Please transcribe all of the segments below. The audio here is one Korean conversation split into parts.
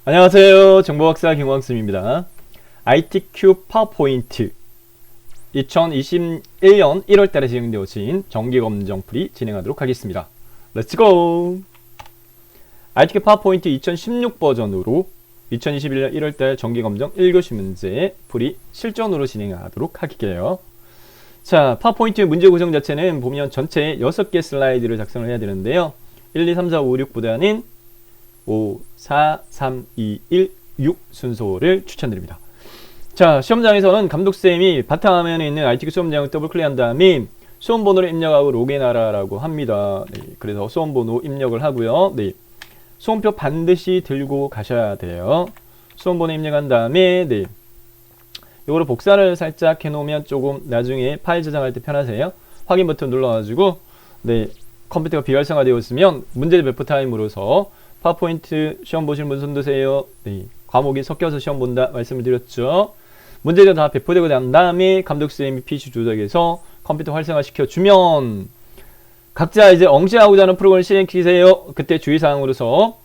안녕하세요. 정보박사 김광수입니다. ITQ 파워포인트 2021년 1월달에 진행되어진 정기검정풀이 진행하도록 하겠습니다. 렛츠고! ITQ 파워포인트 2016 버전으로 2021년 1월달 정기검정 1교시 문제 풀이 실전으로 진행하도록 할게요. 자, 파워포인트 문제 구성 자체는 보면 전체 6개 슬라이드를 작성을 해야 되는데요. 1, 2, 3, 4, 5, 6보다는 5, 4, 3, 2, 1, 6 순서를 추천드립니다. 자, 시험장에서는 감독쌤이 바탕화면에 있는 ITQ 수험장을 더블 클릭한 다음에 수험번호를 입력하고 로그인하라 라고 합니다. 네, 그래서 수험번호 입력을 하고요. 네, 수험표 반드시 들고 가셔야 돼요. 수험번호 입력한 다음에 네, 요거를 복사를 살짝 해놓으면 조금 나중에 파일 저장할 때 편하세요. 확인 버튼 눌러가지고 네, 컴퓨터가 비활성화되어 있으면 문제 배포 타임으로서 파워포인트 시험 보실 분 손드세요. 네, 과목이 섞여서 시험 본다 말씀을 드렸죠. 문제가 다 배포되고 난 다음에 감독쌤이 PC 조작해서 컴퓨터 활성화 시켜주면 각자 이제 엉시하고자 하는 프로그램을 실행시키세요. 그때 주의사항으로서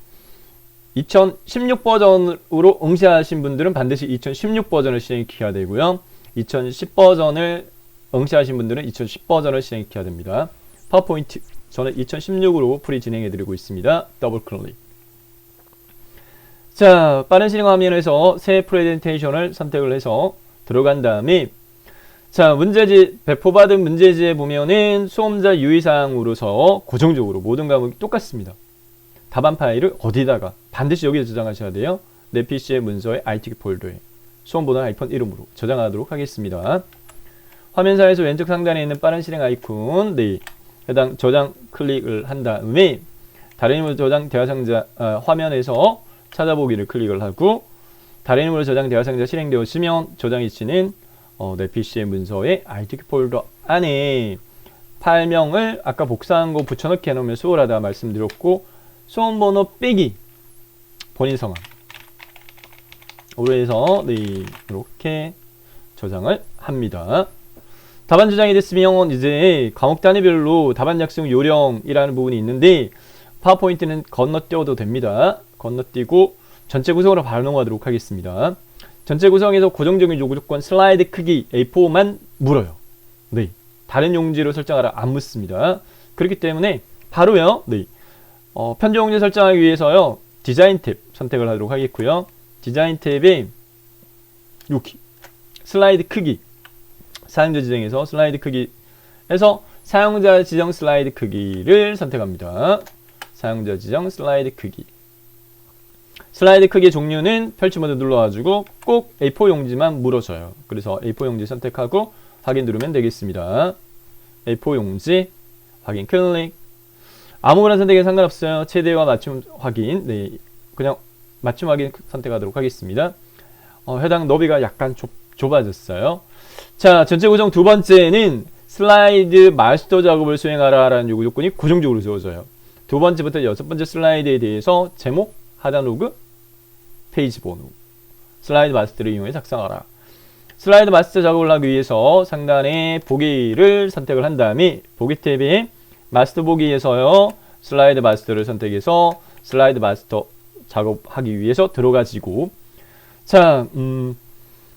2016 버전으로 응시하신 분들은 반드시 2016 버전을 실행시켜야 되고요. 2010 버전을 응시하신 분들은 2010 버전을 실행시켜야 됩니다. 파워포인트 저는 2016으로 풀이 진행해드리고 있습니다. 더블 클릭. 자, 빠른 실행 화면에서 새 프레젠테이션을 선택을 해서 들어간 다음에 자, 문제지 배포받은 문제지에 보면은 수험자 유의사항으로서 고정적으로 모든 과목이 똑같습니다. 답안 파일을 어디다가 반드시 여기에 저장하셔야 돼요. 내 PC의 문서의 ITQ 폴더에 수험번호 아이폰 이름으로 저장하도록 하겠습니다. 화면상에서 왼쪽 상단에 있는 빠른 실행 아이콘 네, 해당 저장 클릭을 한 다음에 다른 이름으로 저장 대화상자 화면에서 찾아보기를 클릭을 하고 다른 이름으로 저장 대화상자 실행되었으면 저장 위치는 내 PC의 문서의 ITQ 폴더 안에 파일명을 아까 복사한 거 붙여넣기 해놓으면 수월하다 말씀드렸고 수험번호 빼기 본인 성함 으로 해서 네, 이렇게 저장을 합니다. 답안 저장이 됐으면 이제 과목 단위별로 답안 작성 요령이라는 부분이 있는데 파워포인트는 건너뛰어도 됩니다. 건너뛰고 전체 구성으로 바로 넘어가도록 하겠습니다. 전체 구성에서 고정적인 요구조건 슬라이드 크기 A4만 물어요. 네, 다른 용지로 설정하라 안 묻습니다. 그렇기 때문에 바로요. 네, 편집 용지 설정하기 위해서요. 디자인 탭 선택을 하도록 하겠고요. 디자인 탭에 여기 슬라이드 크기 사용자 지정에서 슬라이드 크기 해서 사용자 지정 슬라이드 크기를 선택합니다. 사용자 지정 슬라이드 크기 슬라이드 크기 종류는 펼치 모드 눌러가지고 꼭 A4 용지만 물어줘요. 그래서 A4 용지 선택하고 확인 누르면 되겠습니다. A4 용지 확인 클릭 아무거나 선택에 상관없어요. 최대와 맞춤 확인 네, 그냥 맞춤 확인 선택하도록 하겠습니다. 해당 너비가 약간 좁아졌어요. 자, 전체 구성 두 번째는 슬라이드 마스터 작업을 수행하라 라는 요구 조건이 고정적으로 주어져요. 두 번째부터 여섯 번째 슬라이드에 대해서 제목, 하단 로그, 페이지 번호 슬라이드 마스터를 이용해 작성하라. 슬라이드 마스터 작업을 하기 위해서 상단에 보기를 선택을 한 다음에 보기 탭에 마스터 보기에서요. 슬라이드 마스터를 선택해서 슬라이드 마스터 작업하기 위해서 들어가지고 자,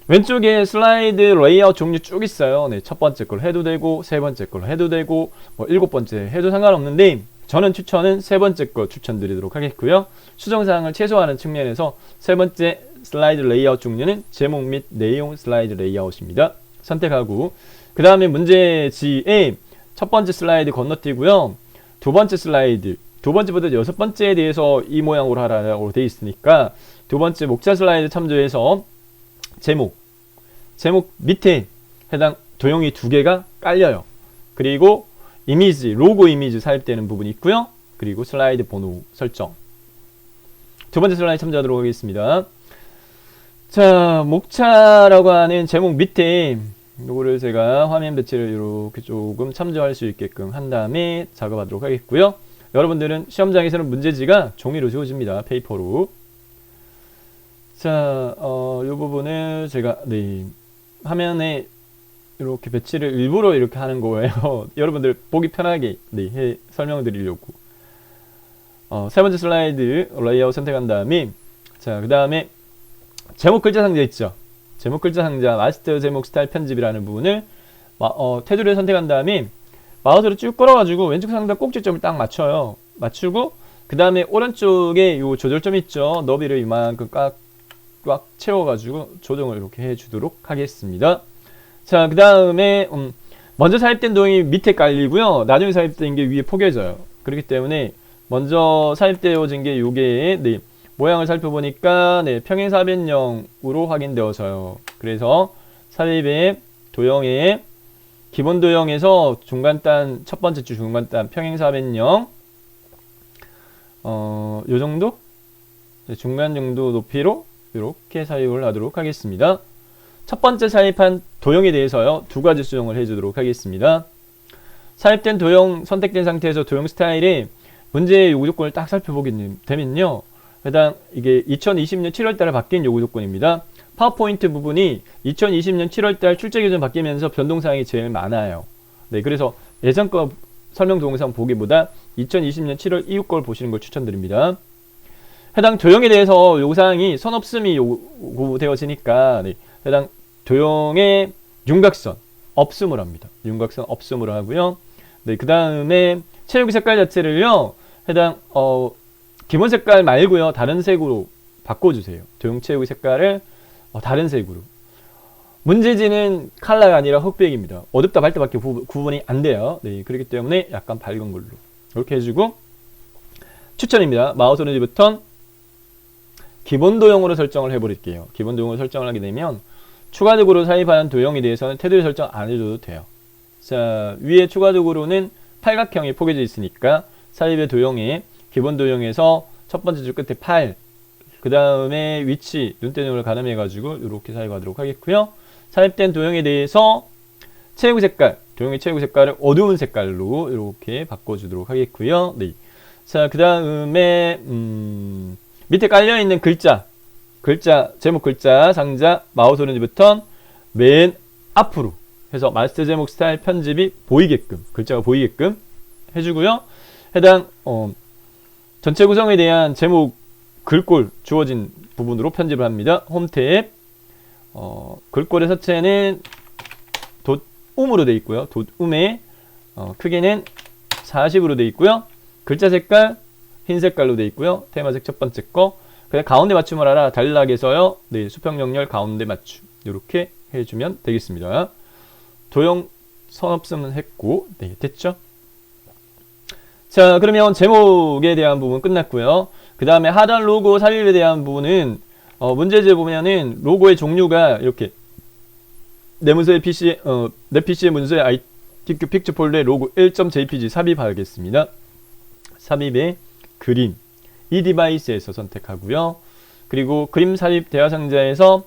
왼쪽에 슬라이드 레이아웃 종류 쭉 있어요. 네, 첫 번째 걸 해도 되고 세 번째 걸 해도 되고 뭐 일곱 번째 해도 상관없는데 저는 추천은 세 번째 거 추천드리도록 하겠고요. 수정사항을 최소화하는 측면에서 세 번째 슬라이드 레이아웃 종류는 제목 및 내용 슬라이드 레이아웃입니다. 선택하고 그 다음에 문제지에 첫 번째 슬라이드 건너뛰고요. 두 번째 슬라이드 두 번째부터 여섯 번째에 대해서 이 모양으로 하라고 되어 있으니까 두 번째 목차 슬라이드 참조해서 제목 밑에 해당 도형이 두 개가 깔려요. 그리고 이미지, 로고 이미지 삽입되는 부분이 있고요. 그리고 슬라이드 번호 설정. 두 번째 슬라이드 참조하도록 하겠습니다. 자, 목차라고 하는 제목 밑에 요거를 제가 화면 배치를 이렇게 조금 참조할 수 있게끔 한 다음에 작업하도록 하겠고요. 여러분들은 시험장에서는 문제지가 종이로 지워집니다. 페이퍼로. 자, 요 부분을 제가 네, 화면에 이렇게 배치를 일부러 이렇게 하는 거예요. 여러분들 보기 편하게 네, 설명드리려고. 세 번째 슬라이드 레이아웃 선택한 다음에 자, 그 다음에 제목 글자 상자 있죠. 제목 글자 상자 마스터 제목 스타일 편집이라는 부분을 테두리를 선택한 다음에 마우스로 쭉 끌어가지고 왼쪽 상단 꼭지점을 딱 맞춰요. 맞추고 그 다음에 오른쪽에 요 조절점 있죠. 너비를 이만큼 꽉 채워가지고 조정을 이렇게 해주도록 하겠습니다. 자, 그 다음에 먼저 삽입된 도형이 밑에 깔리고요. 나중에 삽입된 게 위에 포개져요. 그렇기 때문에 먼저 삽입되어진 게 요게 네, 모양을 살펴보니까 네, 평행사변형으로 확인되어서요. 그래서 삽입의 도형의 기본 도형에서 중간단 첫 번째 줄 중간단 평행사변형 요 정도? 네, 중간 정도 높이로 이렇게 삽입을 하도록 하겠습니다. 첫 번째 삽입한 도형에 대해서요. 두 가지 수정을 해주도록 하겠습니다. 삽입된 도형 선택된 상태에서 도형 스타일의 문제의 요구 조건을 딱 살펴보게 되면요. 해당 이게 2020년 7월달에 바뀐 요구 조건입니다. 파워포인트 부분이 2020년 7월달 출제 기준 바뀌면서 변동사항이 제일 많아요. 네, 그래서 예전 거 설명 동영상 보기보다 2020년 7월 이후 걸 보시는 걸 추천드립니다. 해당 도형에 대해서 요구사항이 선 없음이 요구되어지니까 네, 해당 도형의 윤곽선 없음을 합니다. 윤곽선 없음을 하고요. 네, 그 다음에 체육 색깔 자체를요. 해당 기본 색깔 말고요. 다른 색으로 바꿔주세요. 도형 체육 색깔을 다른 색으로. 문제지는 컬러가 아니라 흑백입니다. 어둡다 밝다밖에 구분이 안 돼요. 네, 그렇기 때문에 약간 밝은 걸로 이렇게 해주고 추천입니다. 마우스 오른쪽 버튼 기본 도형으로 설정을 해버릴게요. 기본 도형으로 설정을 하게 되면 추가적으로 삽입하는 도형에 대해서는 테두리 설정 안 해줘도 돼요. 자, 위에 추가적으로는 팔각형이 포개져 있으니까 삽입의 도형에 기본 도형에서 첫 번째 줄 끝에 8, 그 다음에 위치, 눈대중을 가늠해가지고 이렇게 삽입하도록 하겠고요. 삽입된 도형에 대해서 체구 색깔, 도형의 체구 색깔을 어두운 색깔로 이렇게 바꿔주도록 하겠고요. 네. 자, 그 다음에 밑에 깔려있는 글자, 제목 글자 상자 마우스 오른쪽 버튼 맨 앞으로 해서 마스터 제목 스타일 편집이 보이게끔, 글자가 보이게끔 해주고요. 해당 전체 구성에 대한 제목 글꼴 주어진 부분으로 편집을 합니다. 홈 탭 글꼴의 서체는 돛음으로 되어 있고요. 돛음의 크기는 40으로 되어 있고요. 글자 색깔 흰 색깔로 되어 있고요. 테마색 첫 번째 거. 그냥 가운데 맞춤을 알아. 단락에서요. 네, 수평 영렬 가운데 맞춤. 이렇게 해주면 되겠습니다. 도형 선 없음은 했고, 네, 됐죠? 자, 그러면 제목에 대한 부분 끝났고요. 그 다음에 하단 로고 삽입에 대한 부분은 문제지에 보면은 로고의 종류가 이렇게 내 PC의 문서에 ITQ 픽처 폴더에 로고 1.jpg 삽입하겠습니다. 삽입의 그림 이 디바이스에서 선택하고요. 그리고 그림 삽입 대화 상자에서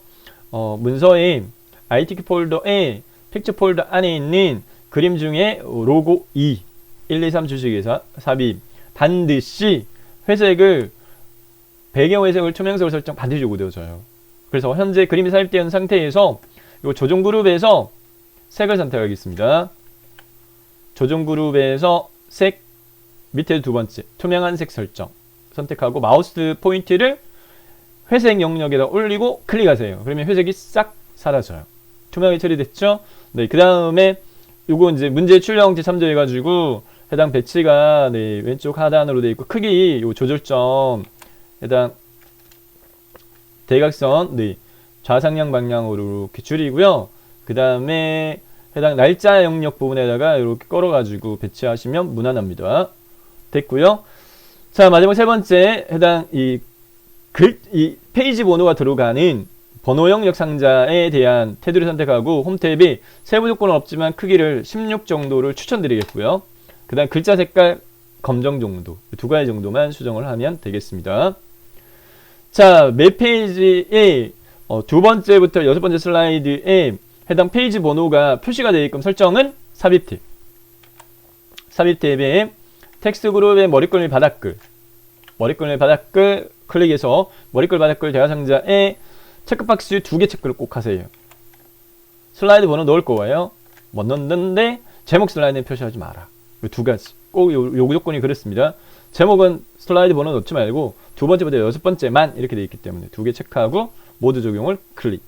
문서의 ITQ 폴더에 픽처 폴더 안에 있는 그림 중에 로고 2 1, 2, 3 주식에서 삽입 반드시 회색을 배경 회색을 투명색으로 설정 반드시 요구되어져요. 그래서 현재 그림이 삽입되어 상태에서 이 조정 그룹에서 색을 선택하겠습니다. 조정 그룹에서 색 밑에 두 번째 투명한 색 설정 선택하고 마우스 포인트를 회색 영역에다 올리고 클릭하세요. 그러면 회색이 싹 사라져요. 투명하게 처리됐죠? 네, 그 다음에 요거 이제 문제 출력형태 참조해가지고 해당 배치가 네, 왼쪽 하단으로 되어 있고 크기 요 조절점 해당 대각선 네, 좌상향 방향으로 이렇게 줄이고요. 그 다음에 해당 날짜 영역 부분에다가 이렇게 걸어가지고 배치하시면 무난합니다. 됐고요. 자, 마지막 세 번째 해당 이 페이지 번호가 들어가는 번호 영역 상자에 대한 테두리 선택하고 홈 탭이 세부 조건은 없지만 크기를 16 정도를 추천드리겠고요. 그 다음 글자 색깔 검정 정도 두 가지 정도만 수정을 하면 되겠습니다. 자, 매 페이지에 두 번째부터 여섯 번째 슬라이드에 해당 페이지 번호가 표시가 되게끔 설정은 삽입 탭. 삽입 탭에 텍스트 그룹의 머리글 및 바닥글 클릭해서 머리글 바닥글 대화 상자에 체크박스 두 개 체크를 꼭 하세요. 슬라이드 번호 넣을 거예요. 못 넣는데 제목 슬라이드는 표시하지 마라. 두 가지 꼭 요구 조건이 그렇습니다. 제목은 슬라이드 번호 넣지 말고 두 번째부터 여섯 번째만 이렇게 되어 있기 때문에 두 개 체크하고 모두 적용을 클릭.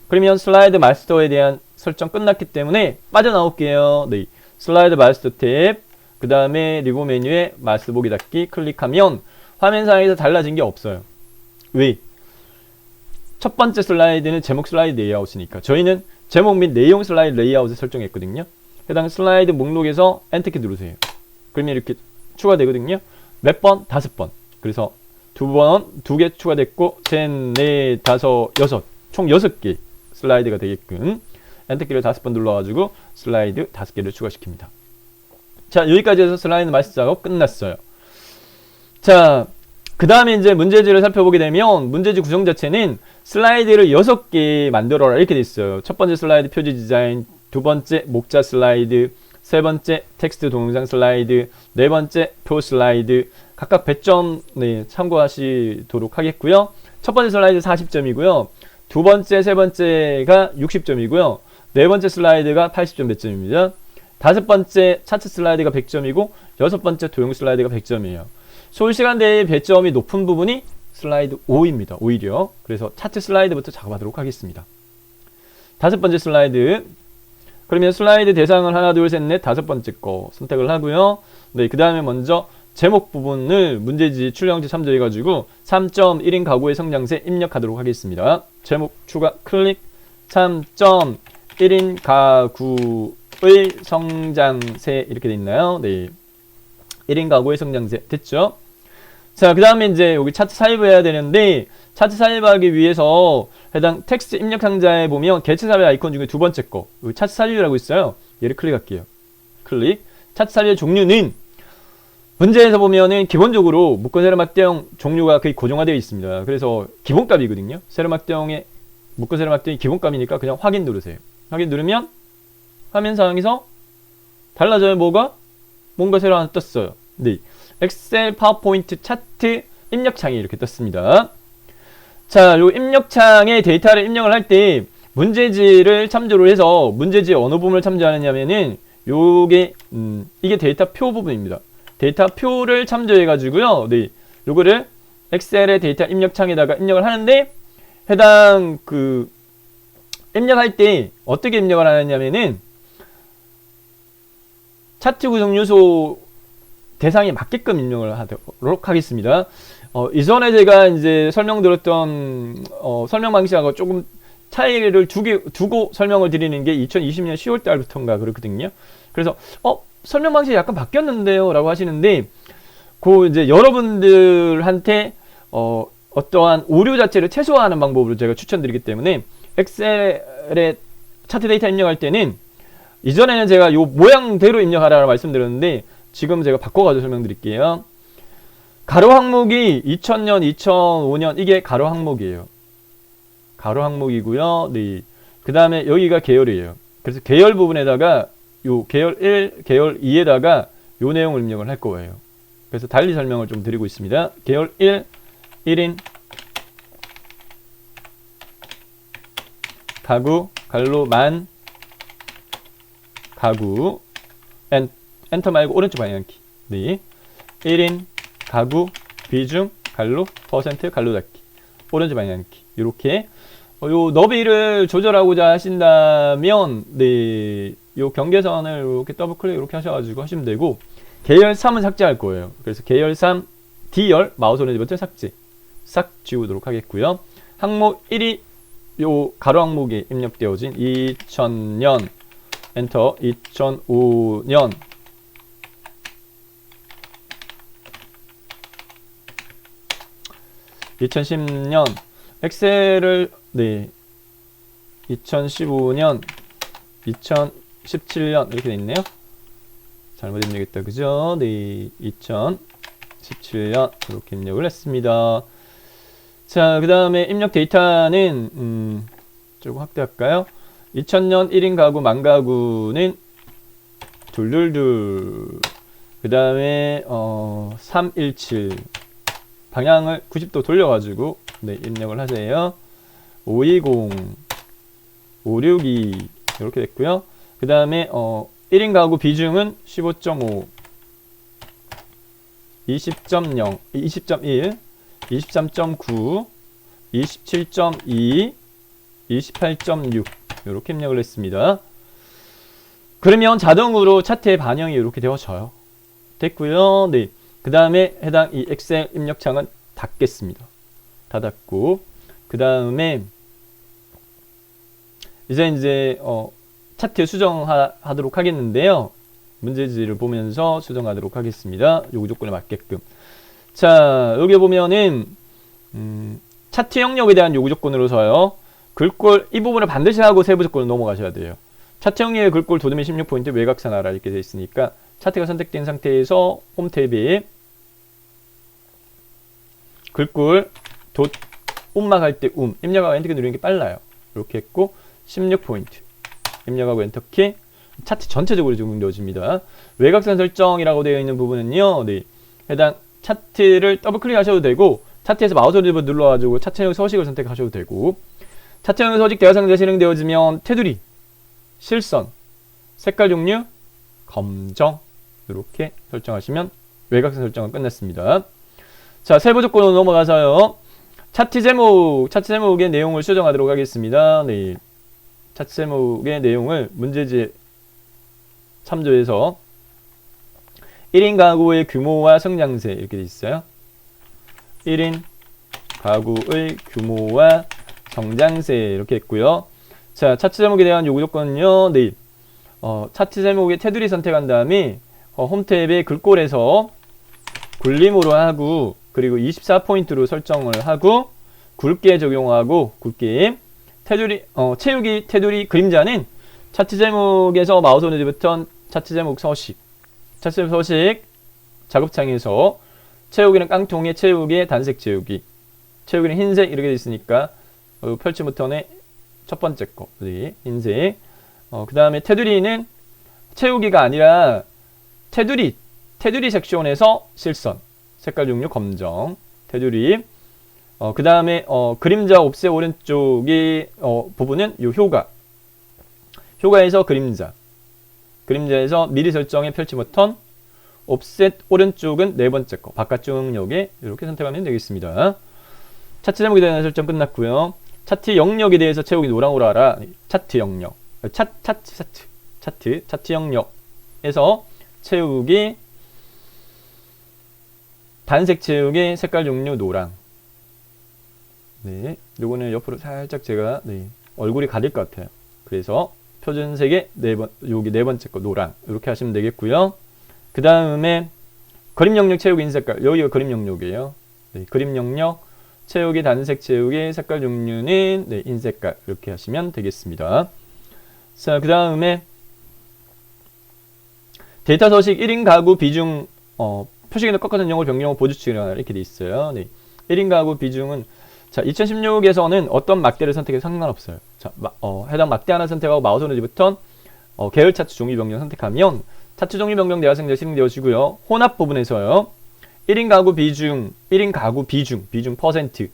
그러면 슬라이드 마스터에 대한 설정 끝났기 때문에 빠져나올게요. 네. 슬라이드 마스터 탭, 그 다음에 리뷰 메뉴에 마스터 보기 닫기 클릭하면 화면상에서 달라진 게 없어요. 왜? 첫 번째 슬라이드는 제목 슬라이드 레이아웃이니까 저희는 제목 및 내용 슬라이드 레이아웃을 설정했거든요. 해당 슬라이드 목록에서 엔터키 누르세요. 그러면 이렇게 추가되거든요. 몇 번? 5번. 그래서 두 개 추가됐고 셋, 넷, 다섯, 여섯 총 6개 슬라이드가 되게끔 엔터키를 5번 눌러가지고 슬라이드 5개를 추가시킵니다. 자, 여기까지 해서 슬라이드 마스터 작업 끝났어요. 자, 그 다음에 이제 문제지를 살펴보게 되면 문제지 구성 자체는 슬라이드를 6개 만들어라 이렇게 돼 있어요. 첫 번째 슬라이드 표지 디자인, 두 번째 목자 슬라이드, 세 번째 텍스트 동영상 슬라이드, 네 번째 표 슬라이드, 각각 100점 네, 참고하시도록 하겠고요. 첫 번째 슬라이드 40점이고요. 두 번째, 세 번째가 60점이고요. 네 번째 슬라이드가 80점 배점입니다. 다섯 번째 차트 슬라이드가 100점이고 여섯 번째 도형 슬라이드가 100점이에요. 소요시간 대의 배점이 높은 부분이 슬라이드 5입니다. 오히려. 그래서 차트 슬라이드부터 작업하도록 하겠습니다. 다섯 번째 슬라이드. 그러면 슬라이드 대상을 하나, 둘, 셋, 넷, 다섯 번째 거 선택을 하고요. 네, 그 다음에 먼저 제목 부분을 문제지 출력지 참조해가지고 3.1인 가구의 성장세 입력하도록 하겠습니다. 제목 추가 클릭 3.1인 가구의 성장세 이렇게 돼 있나요? 네. 1인 가구의 성장세 됐죠? 자, 그 다음에 이제 여기 차트 삽입해야 되는데 차트 삽입하기 위해서 해당 텍스트 입력 상자에 보면 개체 삽입 아이콘 중에 두 번째 거 여기 차트 삽입이라고 있어요. 얘를 클릭할게요. 클릭. 차트 삽입의 종류는 문제에서 보면은 기본적으로 묶은 세로막대형 종류가 거의 고정화되어 있습니다. 그래서 기본값이거든요. 세로막대형의 묶은 세로막대형이 기본값이니까 그냥 확인 누르세요. 확인 누르면 화면 상황에서 달라져요. 뭐가? 뭔가 새로 하나 떴어요. 네. 엑셀 파워포인트 차트 입력창이 이렇게 떴습니다. 자, 요 입력창에 데이터를 입력을 할 때 문제지를 참조를 해서 문제지의 어느 부분을 참조하느냐면은 요게 이게 데이터 표 부분입니다. 데이터 표를 참조해 가지고요. 네. 요거를 엑셀의 데이터 입력창에다가 입력을 하는데 해당 그 입력할 때 어떻게 입력을 하느냐면은 차트 구성 요소 대상에 맞게끔 입력을 하도록 하겠습니다. 이전에 제가 이제 설명드렸던 설명 방식하고 조금 차이를 두고 설명을 드리는 게 2020년 10월 달부터인가 그렇거든요. 그래서 설명 방식이 약간 바뀌었는데요 라고 하시는데 그 이제 여러분들한테 어떠한 오류 자체를 최소화하는 방법으로 제가 추천드리기 때문에 엑셀에 차트 데이터 입력할 때는 이전에는 제가 요 모양대로 입력하라고 말씀드렸는데 지금 제가 바꿔가지고 설명드릴게요. 가로 항목이 2000년, 2005년 이게 가로 항목이에요. 가로 항목이고요. 네. 그 다음에 여기가 계열이에요. 그래서 계열 부분에다가 요 계열 1, 계열 2에다가 요 내용을 입력을 할 거예요. 그래서 달리 설명을 좀 드리고 있습니다. 계열 1, 1인 가구, 갈로 만 가구 엔터 말고 오른쪽 방향키. 네. 1인 가구 비중 갈로 퍼센트 갈로 닫기. 오른쪽 방향키. 이렇게 요 너비를 조절하고자 하신다면 네. 요 경계선을 이렇게 더블 클릭 이렇게 하셔가지고 하시면 되고 계열 3은 삭제할 거예요. 그래서 계열 3 D열 마우스 오른쪽 버튼 삭제 싹 지우도록 하겠고요. 항목 1이 요 가로 항목에 입력되어진 2000년 엔터 2005년 2010년 엑셀을 네 2015년 2017년 이렇게 돼 있네요. 잘못 입력했다 그죠? 네 2017년 이렇게 입력을 했습니다. 자, 그 다음에 입력 데이터는 조금 확대할까요? 2000년 1인 가구 만 가구는 둘둘둘. 그 다음에 317 방향을 90도 돌려가지고 네 입력을 하세요. 520 562 이렇게 됐고요. 그 다음에 1인 가구 비중은 15.5 20.0, 20.1, 23.9, 27.2, 28.6 이렇게 입력을 했습니다. 그러면 자동으로 차트에 반영이 이렇게 되어져요. 됐고요. 네. 그 다음에 해당 이 엑셀 입력창은 닫겠습니다. 닫았고, 그 다음에 이제 차트 수정하도록 하겠는데요. 문제지를 보면서 수정하도록 하겠습니다. 요구 조건에 맞게끔. 자, 여기 보면은 차트 영역에 대한 요구 조건으로서요. 글꼴 이 부분을 반드시 하고 세부 조건을 넘어가셔야 돼요. 차트 영역의 글꼴 도듬이 16포인트 외곽선 알아 이렇게 되어 있으니까 차트가 선택된 상태에서 홈 탭에 글꼴 돗 움막할 때 입력하고 엔터키 누르는 게 빨라요. 이렇게 했고 16포인트 입력하고 엔터키 차트 전체적으로 적용되어집니다. 외곽선 설정이라고 되어 있는 부분은요. 네, 해당 차트를 더블 클릭하셔도 되고 차트에서 마우스 오른쪽 눌러가지고 차트 영역 서식을 선택하셔도 되고 차트 영역 서식 대화 상자 실행되어지면 테두리, 실선, 색깔 종류, 검정 이렇게 설정하시면 외곽선 설정은 끝났습니다. 자, 세부 조건으로 넘어가서요. 차트 제목의 내용을 수정하도록 하겠습니다. 네, 차트 제목의 내용을 문제지에 참조해서 1인 가구의 규모와 성장세 이렇게 돼 있어요. 1인 가구의 규모와 성장세 이렇게 했고요. 자, 차트 제목에 대한 요구 조건은요. 네, 차트 제목의 테두리 선택한 다음에 홈 탭의 글꼴에서 굴림으로 하고 그리고 24포인트로 설정을 하고 굵게 적용하고 굵게 테두리 채우기 테두리 그림자는 차트 제목에서 마우스 오른쪽 버튼 차트 제목 서식 차트 제목 서식 작업창에서 채우기는 깡통에 채우기 단색 채우기 채우기는 흰색 이렇게 되어 있으니까 펼치 버튼의 첫 번째 거 흰색 그 다음에 테두리는 채우기가 아니라 테두리 섹션에서 실선 색깔 종류 검정 테두리 그 다음에 그림자 옵셋 오른쪽의 부분은 요 효과에서 그림자에서 미리 설정의 펼치 버튼 옵셋 오른쪽은 네 번째 거 바깥쪽 영역에 이렇게 선택하면 되겠습니다. 차트 제목에 대한 설정 끝났고요. 차트 영역에 대해서 채우기 노랑으로 알아. 차트 영역 차트 영역에서 채우기 단색 채우기 색깔 종류 노랑. 네, 요거는 옆으로 살짝 제가 얼굴이 가릴 것 같아요. 그래서 표준색의 여기 네 번째 거 노랑 이렇게 하시면 되겠고요. 그 다음에 그림 영역 채우기 흰 색깔 여기가 그림 영역이에요. 네, 그림 영역 채우기 단색 채우기 색깔 종류는 흰 색깔 이렇게 하시면 되겠습니다. 자, 그 다음에 데이터 서식 1인 가구 비중 표시기능 꺾어선 영어 변경 보조치기능 이렇게 돼 있어요. 네. 1인 가구 비중은 자 2016에서는 어떤 막대를 선택해도 상관없어요. 자, 해당 막대 하나 선택하고 마우스 오른쪽 버튼 계열 차트 종류 변경 선택하면 차트 종류 변경 대화 상자 실행되어지고요. 혼합 부분에서요. 1인 가구 비중 퍼센트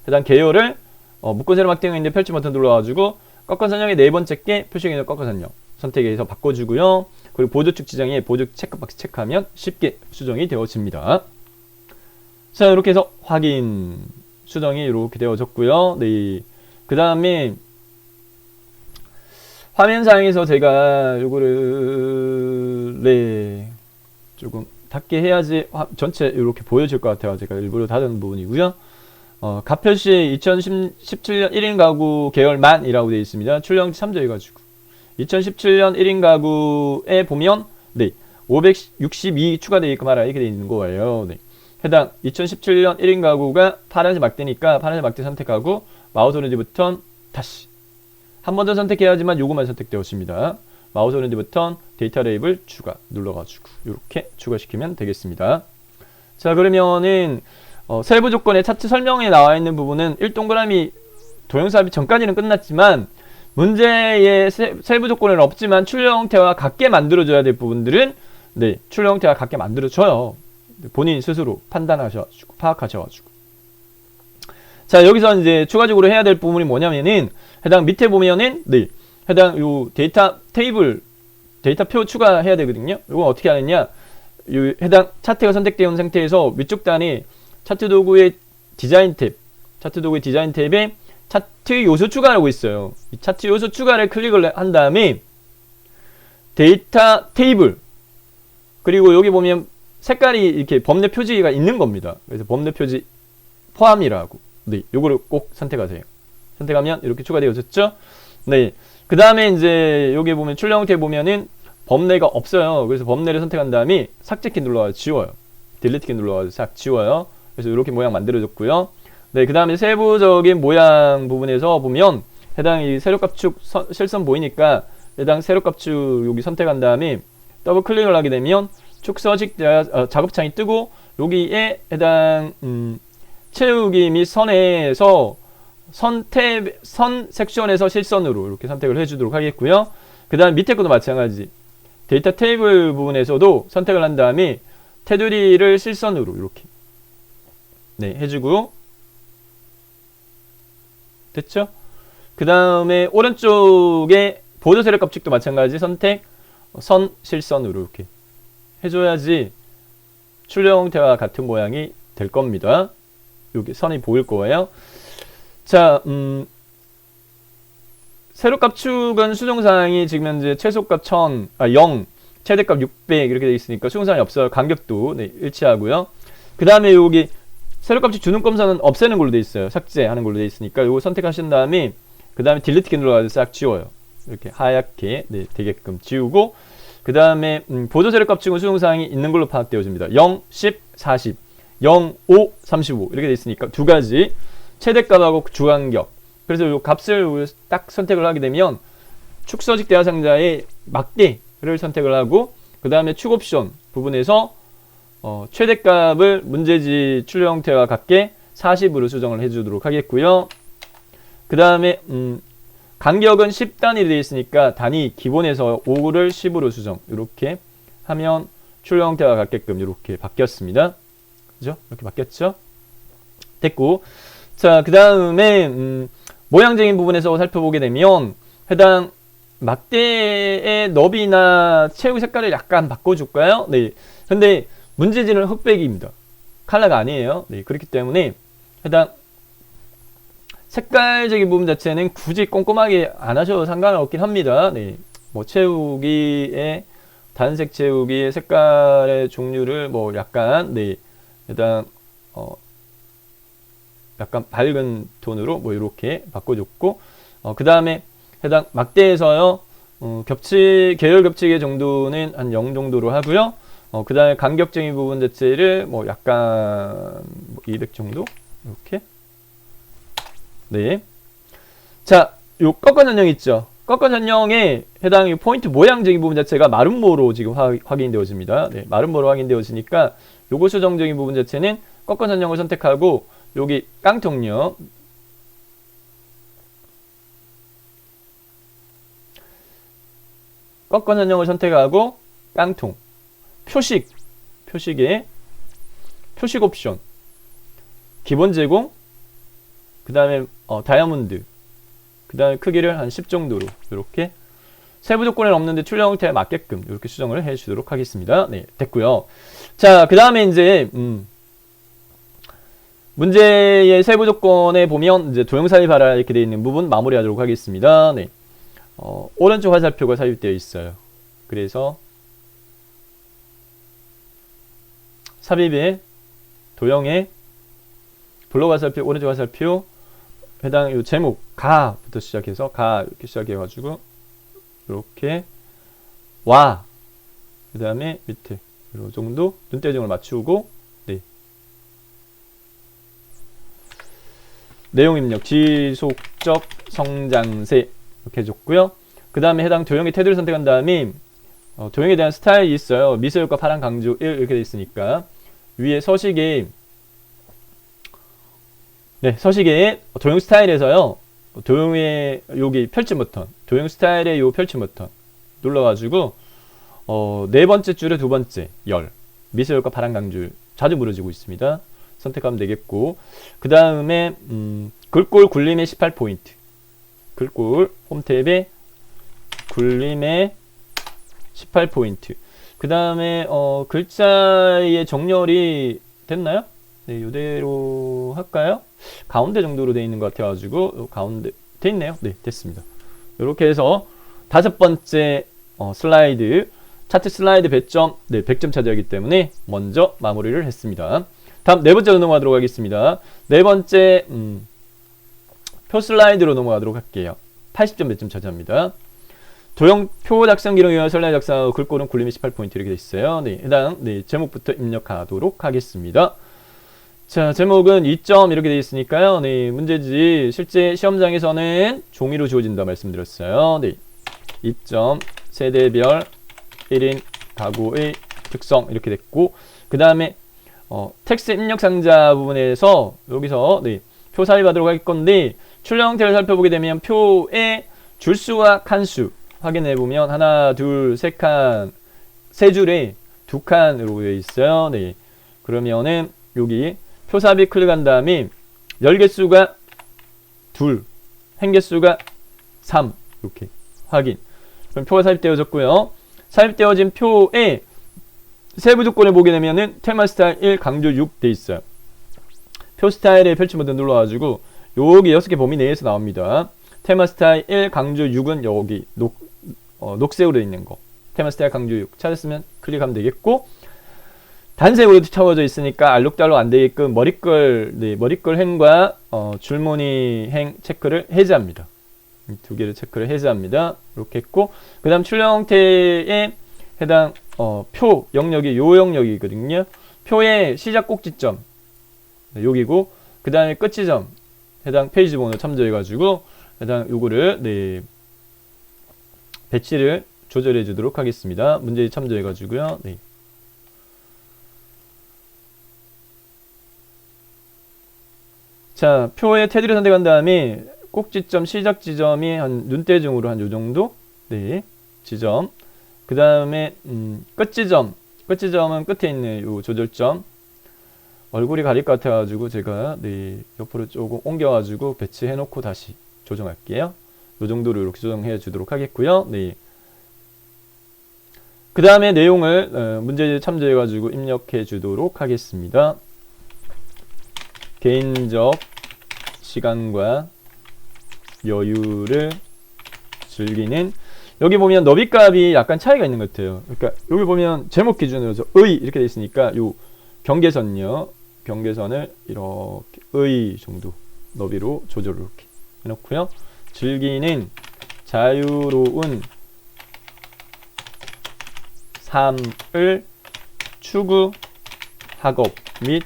해당 계열을 묶어세로 막대형이 있는데 펼치 버튼 눌러가지고 꺾어선형의 네 번째 게 표시기능 꺾어선형 선택해서 바꿔주고요. 그리고 보조축 지정에 보조 체크박스 체크하면 쉽게 수정이 되어집니다. 자, 이렇게 해서 확인 수정이 이렇게 되어졌고요. 네. 그 다음에 화면상에서 제가 요거를 조금 닫게 해야지 전체 이렇게 보여질 것 같아요. 제가 일부러 닫은 부분이고요. 가표시 2017년 1인 가구 계열만이라고 되어 있습니다. 출력지 참조해가지고 2017년 1인 가구에 보면 562 추가되어 있고 말아 이렇게 되어 있는 거예요. 네. 해당 2017년 1인 가구가 파란색 막대니까 파란색 막대 선택하고 마우스 오른쪽 버튼 다시 한 번 더 선택해야지만 요것만 선택되었습니다. 마우스 오른쪽 버튼 데이터 레이블 추가 눌러가지고 이렇게 추가시키면 되겠습니다. 자, 그러면은 세부 조건의 차트 설명에 나와 있는 부분은 1동그라미 도형삽입 전까지는 끝났지만 문제의 세부 조건은 없지만 출력 형태와 같게 만들어줘야 될 부분들은 출력 형태와 같게 만들어줘요. 본인 스스로 판단하셔가지고 파악하셔가지고. 자, 여기서 이제 추가적으로 해야 될 부분이 뭐냐면은 해당 밑에 보면은 해당 요 데이터 테이블 데이터 표 추가해야 되거든요. 이건 어떻게 하느냐? 해당 차트가 선택되어 있는 상태에서 위쪽 단이 차트 도구의 디자인 탭, 차트 도구의 디자인 탭에 차트 요소 추가라고 있어요. 이 차트 요소 추가를 클릭을 한 다음에 데이터 테이블, 그리고 여기 보면 색깔이 이렇게 범례 표지가 있는 겁니다. 그래서 범례 표지 포함이라고. 네, 요거를 꼭 선택하세요. 선택하면 이렇게 추가되어졌죠? 네. 그 다음에 이제 여기 보면 출력 형태 보면은 범례가 없어요. 그래서 범례를 선택한 다음에 삭제키 눌러서 지워요. 딜리트 키 눌러서 싹 지워요. 그래서 이렇게 모양 만들어졌고요. 네, 그 다음에 세부적인 모양 부분에서 보면 해당 이 세로값축 실선 보이니까 해당 세로값축 여기 선택한 다음에 더블 클릭을 하게 되면 축 서식 작업창이 뜨고 여기에 해당 채우기 및 선에서 선 섹션에서 실선으로 이렇게 선택을 해주도록 하겠고요. 그 다음 밑에 것도 마찬가지. 데이터 테이블 부분에서도 선택을 한 다음에 테두리를 실선으로 이렇게 네, 해주고 됐죠? 그 다음에 오른쪽에 보조 세력 값축도 마찬가지 선택 선 실선으로 이렇게 해줘야지 출력 형태와 같은 모양이 될 겁니다. 여기 선이 보일 거예요. 자, 세로값 축은 수정사항이 지금 현재 최소값 0, 최대값 600 이렇게 되어 있으니까 수정사항이 없어요. 간격도 네, 일치하고요. 그 다음에 여기 세로값 축 주는 검사는 없애는 걸로 되어 있어요. 삭제하는 걸로 되어 있으니까 이거 선택하신 다음에 그 다음에 딜리트 키 눌러가지고 싹 지워요. 이렇게 하얗게 네, 되게끔 지우고 그 다음에 보조 세로값 축은 수정사항이 있는 걸로 파악되어집니다. 0, 10, 40, 0, 5, 35 이렇게 되어 있으니까 두 가지 최대값하고 주간격. 그래서 이 값을 딱 선택을 하게 되면 축 서식 대화 상자의 막대를 선택을 하고 그 다음에 축 옵션 부분에서 최대값을 문제지 출력 형태와 같게 40으로 수정을 해주도록 하겠고요. 그 다음에 간격은 10단위로 되어 있으니까 단위 기본에서 5를 10으로 수정. 이렇게 하면 출력 형태와 같게끔 이렇게 바뀌었습니다. 그죠? 이렇게 바뀌었죠? 됐고. 자, 그 다음에 모양적인 부분에서 살펴보게 되면 해당 막대의 너비나 채우 색깔을 약간 바꿔줄까요? 네. 근데 문제지는 흑백입니다. 컬러가 아니에요. 네. 그렇기 때문에 해당 색깔적인 부분 자체는 굳이 꼼꼼하게 안 하셔도 상관없긴 합니다. 네. 뭐 채우기에 단색 채우기의 색깔의 종류를 뭐 약간 네. 해당 약간 밝은 톤으로 뭐 이렇게 바꿔줬고 그 다음에 해당 막대에서요 계열 겹치기 정도는 한 0 정도로 하고요. 그 다음에 간격적인 부분 자체를 뭐 약간 200 정도 이렇게 네. 자, 요 꺾어 전형 있죠. 꺾어 전형에 해당 포인트 모양적인 부분 자체가 마름모로 지금 확인되어집니다. 네, 마름모로 확인되어지니까 요거 수정적인 부분 자체는 꺾어 전형을 선택하고 여기 깡통요. 꺾어 전형을 선택하고 깡통. 표식에 표식 옵션. 기본 제공. 그 다음에 다이아몬드. 그 다음에 크기를 한 10 정도로 이렇게 세부 조건은 없는데 출력 형태에 맞게끔 이렇게 수정을 해 주도록 하겠습니다. 네, 됐고요. 자, 그 다음에 이제 문제의 세부 조건에 보면 이제 도형사의 발화 이렇게 되어 있는 부분 마무리하도록 하겠습니다. 네. 오른쪽 화살표가 삽입되어 있어요. 그래서 삽입에 도형에 블록 화살표, 오른쪽 화살표 해당 요 제목 가부터 시작해서 가 이렇게 시작해 가지고 이렇게 와 그다음에 밑에 이 정도 눈대중을 맞추고 네. 내용 입력 지속적 성장세 이렇게 해줬고요. 그 다음에 해당 도형의 테두리를 선택한 다음에 도형에 대한 스타일이 있어요. 미세율과 파란 강조 1 이렇게 돼 있으니까 위에 서식에 네, 서식에 도형 스타일에서요. 도형의 여기 펼침 버튼, 도형 스타일의 요 펼침 버튼 눌러가지고 네 번째 줄에 두 번째 열 미세율과 파란 강줄 자주 부러지고 있습니다. 선택하면 되겠고 그 다음에 글꼴 굴림의 18포인트 글꼴 홈탭에 굴림의 18포인트 그 다음에 글자의 정렬이 됐나요? 네, 이대로 할까요? 가운데 정도로 돼 있는 것 같아가지고 가운데 돼 있네요. 네, 됐습니다. 이렇게 해서 5번째 슬라이드 차트 슬라이드 100점, 네, 100점 차지하기 때문에 먼저 마무리를 했습니다. 다음 4번째로 넘어가도록 하겠습니다. 4번째 표 슬라이드로 넘어가도록 할게요. 80점 몇 점 차지합니다. 도형 표 작성 기록 위한 슬라이드 작성하고 글꼴은 굴림이 18포인트 이렇게 돼 있어요. 네, 해당 제목부터 입력하도록 하겠습니다. 자, 제목은 2점 이렇게 돼 있으니까요. 네, 문제지 실제 시험장에서는 종이로 주어진다 말씀드렸어요. 네, 2점 세대별 1인 가구의 특성 이렇게 됐고, 그 다음에 텍스트 입력 상자 부분에서 여기서 네, 표 삽입하도록 할 건데, 출력 형태를 살펴보게 되면 표의 줄수와 칸수 확인해 보면 하나, 둘, 세 칸, 세 줄에 두 칸으로 되어 있어요. 네, 그러면은 여기 표 삽입 클릭한 다음에 열 개수가 2, 행 개수가 3 이렇게 확인. 그럼 표가 삽입되어졌고요. 삽입되어진 표에 세부 조건을 보게 되면은 테마 스타일 1 강조 6 돼 있어요. 표 스타일의 펼치 버튼 눌러가지고 여기 6개 범위 내에서 나옵니다. 테마 스타일 1 강조 6은 여기 녹색으로 돼 있는 거. 테마 스타일 강조 6 찾았으면 클릭하면 되겠고, 단색으로 채워져 있으니까 알록달록 안 되게끔 머리글 행과 줄무늬 행 체크를 해제합니다. 이 두 개를 체크를 해제합니다. 이렇게 했고, 그 다음 출력 형태에 해당 표 영역이 요 영역이거든요. 표의 시작 꼭지점 여기고, 그 다음에 끝 지점 해당 페이지 번호 참조해가지고 해당 요거를 배치를 조절해 주도록 하겠습니다. 문제 참조해가지고요. 네. 자, 표의 테두리 선택한 다음에 꼭지점 시작 지점이 한 눈대중으로 한 요정도 네, 지점. 그 다음에 끝지점은 끝에 있는 요 조절점. 얼굴이 가릴 것 같아가지고 제가 옆으로 조금 옮겨가지고 배치해놓고 다시 조정할게요. 요 정도로 이렇게 조정해 주도록 하겠고요. 네. 그 다음에 내용을 문제 참조해가지고 입력해 주도록 하겠습니다. 개인적 시간과 여유를 즐기는, 여기 보면 너비값이 약간 차이가 있는 것 같아요. 그러니까 여기 보면 제목 기준으로 의 이렇게 돼 있으니까 요 경계선을 이렇게 의 정도 너비로 조절을 이렇게 해놓고요. 즐기는 자유로운 삶을 추구, 학업 및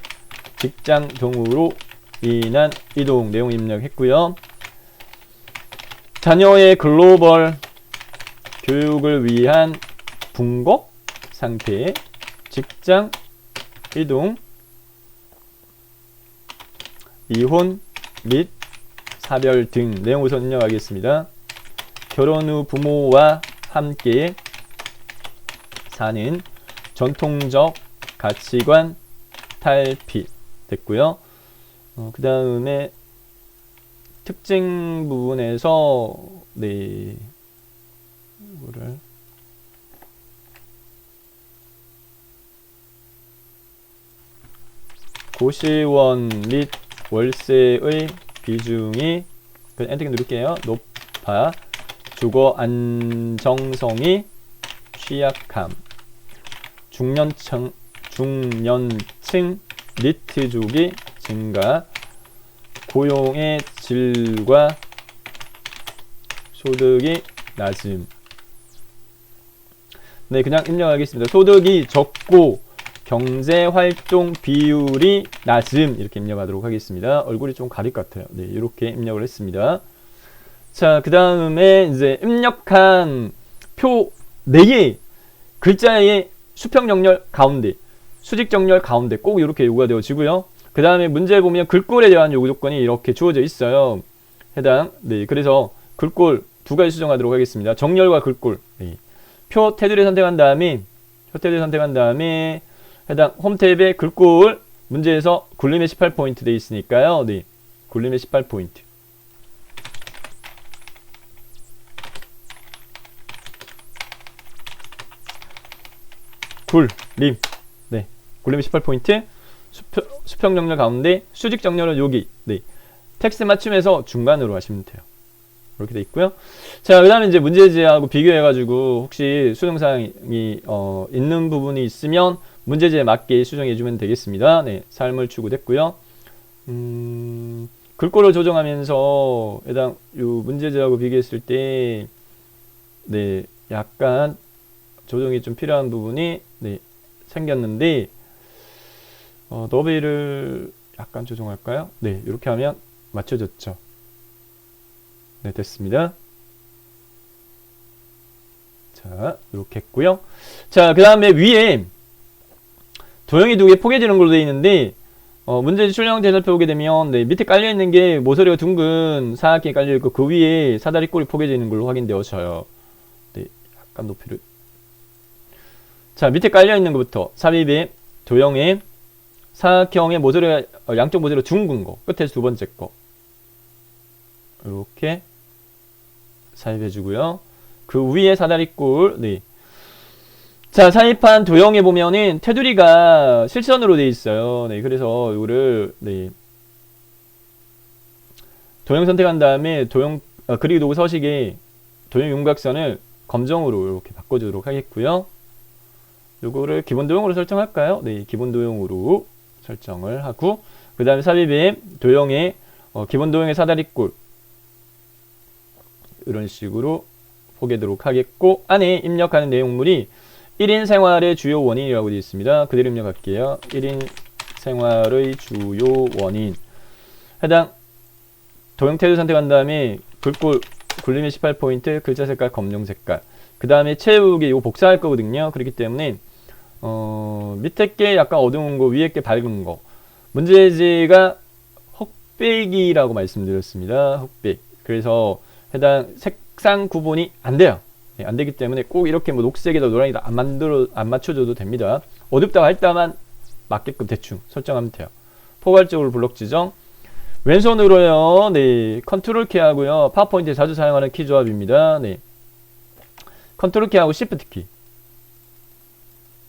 직장 등으로 인한 이동 내용 입력했고요. 자녀의 글로벌 교육을 위한 분고 상태, 직장 이동, 이혼 및 사별 등 내용 우선 입력하겠습니다. 결혼 후 부모와 함께 사는 전통적 가치관 탈피 됐고요. 그 다음에 특징 부분에서 이거를 고시원 및 월세의 비중이 엔터키 누를게요. 높아 주거 안정성이 취약함, 중년층 니트족이 증가, 고용의 질과 소득이 낮음. 네, 그냥 입력하겠습니다. 소득이 적고 경제활동 비율이 낮음 이렇게 입력하도록 하겠습니다. 얼굴이 좀 가릴 것 같아요. 네, 이렇게 입력을 했습니다. 자, 그 다음에 이제 입력한 표 4개 글자의 수평 정렬 가운데, 수직 정렬 가운데 꼭 이렇게 요구가 되어지고요. 그 다음에 문제 보면 글꼴에 대한 요구 조건이 이렇게 주어져 있어요. 해당 그래서 글꼴 2가지 수정하도록 하겠습니다. 정렬과 글꼴. 표 테두리 선택한 다음에 해당 홈 탭에 글꼴 문제에서 굴림의 18포인트 돼 있으니까요. 굴림의 18포인트. 굴림. 네. 굴림이 18포인트. 수평 정렬 가운데 수직 정렬은 여기. 네. 텍스트 맞춤해서 중간으로 하시면 돼요. 이렇게 돼 있고요. 자, 그 다음에 이제 문제지하고 비교해가지고 혹시 수정사항이 있는 부분이 있으면 문제지에 맞게 수정해주면 되겠습니다. 네, 삶을 추구됐고요. 글꼴을 조정하면서 해당 요 문제지하고 비교했을 때 네, 약간 조정이 좀 필요한 부분이 네, 생겼는데 너비를 약간 조정할까요? 네, 이렇게 하면 맞춰졌죠. 네, 됐습니다. 자, 이렇게 했고요. 자, 그 다음에 위에 도형이 두 개 포개지는 걸로 되어 있는데 문제지 출력 형태 살펴보게 되면 네, 밑에 깔려있는 게 모서리가 둥근 사각형이 깔려있고 그 위에 사다리 꼴이 포개지는 걸로 확인되어져요. 네, 약간 높이를. 자, 밑에 깔려있는 것부터 삽입의 도형의 사각형의 모서리가 양쪽 모서리가 둥근 거 끝에서 두 번째 거 이렇게 삽입해주고요. 그 위에 사다리꼴. 네. 자, 삽입한 도형에 보면은 테두리가 실선으로 되어 있어요. 네, 그래서 이거를 네. 도형 선택한 다음에 도형 그리기 도구 서식에 도형 윤곽선을 검정으로 이렇게 바꿔주도록 하겠고요. 요거를 기본 도형으로 설정할까요? 네, 기본 도형으로 설정을 하고 그 다음에 삽입의 도형의 기본 도형의 사다리꼴 이런 식으로 보게도록 하겠고 안에 입력하는 내용물이 1인 생활의 주요 원인이라고 되어 있습니다. 그대로 입력할게요. 1인 생활의 주요 원인. 해당 도형 태도 선택한 다음에 글꼴 굴림이 18포인트, 글자 색깔 검정 색깔. 그 다음에 채우기 이거 복사할 거거든요. 그렇기 때문에 밑에 게 약간 어두운 거, 위에 게 밝은 거. 문제지가 흑백이라고 말씀드렸습니다. 흑백. 그래서 해당 색상 구분이 안 돼요. 네, 안 되기 때문에 꼭 이렇게 뭐 녹색이다 노란이다 안 맞춰줘도 됩니다. 어둡다고 할 때만 맞게끔 대충 설정하면 돼요. 포괄적으로 블록 지정. 왼손으로요. 네, 컨트롤 키 하고요. 파워포인트에 자주 사용하는 키 조합입니다. 네. 컨트롤 키하고 시프트 키.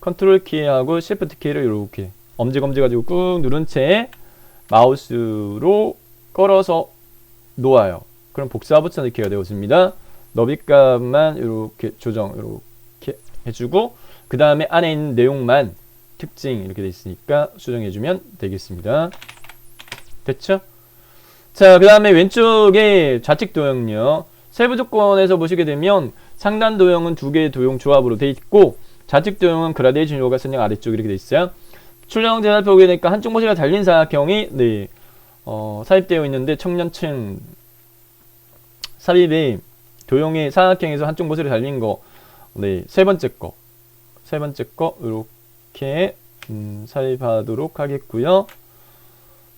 컨트롤 키하고 시프트 키를 이렇게 엄지검지 가지고 꾹 누른 채 마우스로 끌어서 놓아요. 그럼 복사 붙여넣기가 되어집니다. 너비값만 이렇게 조정 이렇게 해주고 그 다음에 안에 있는 내용만 특징 이렇게 돼 있으니까 수정해주면 되겠습니다. 됐죠? 자, 그 다음에 왼쪽에 좌측 도형요. 세부 조건에서 보시게 되면 상단 도형은 두 개의 도형 조합으로 돼 있고 좌측 도형은 그라데이션 요가 선형 아래쪽 이렇게 돼 있어요. 출력 형태 살펴보게 되니까 한쪽 모서리가 달린 사각형이 네, 삽입되어 있는데 청년층 삽입이 도형의 사각형에서 한쪽 모서리 달린 거, 네, 세 번째 거 이렇게 삽입하도록 하겠고요.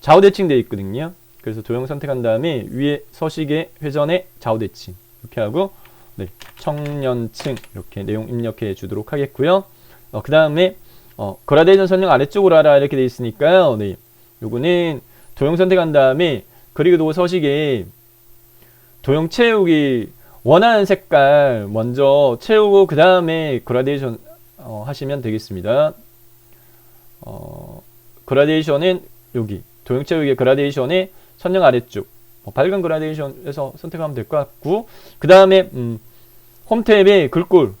좌우 대칭되어 있거든요. 그래서 도형 선택한 다음에 위에 서식의 회전의 좌우 대칭 이렇게 하고 네, 청년층 이렇게 내용 입력해 주도록 하겠고요. 그 다음에 그라데이션 선형 아래쪽으로 하라 이렇게 되어 있으니까요. 네, 요거는 도형 선택한 다음에 그리고 도구 서식에 도형 채우기 원하는 색깔 먼저 채우고 그 다음에 그라데이션 하시면 되겠습니다. 그라데이션은 여기 도형 채우기 그라데이션의 선형 아래쪽 밝은 그라데이션에서 선택하면 될 것 같고 그 다음에 홈 탭에 글꼴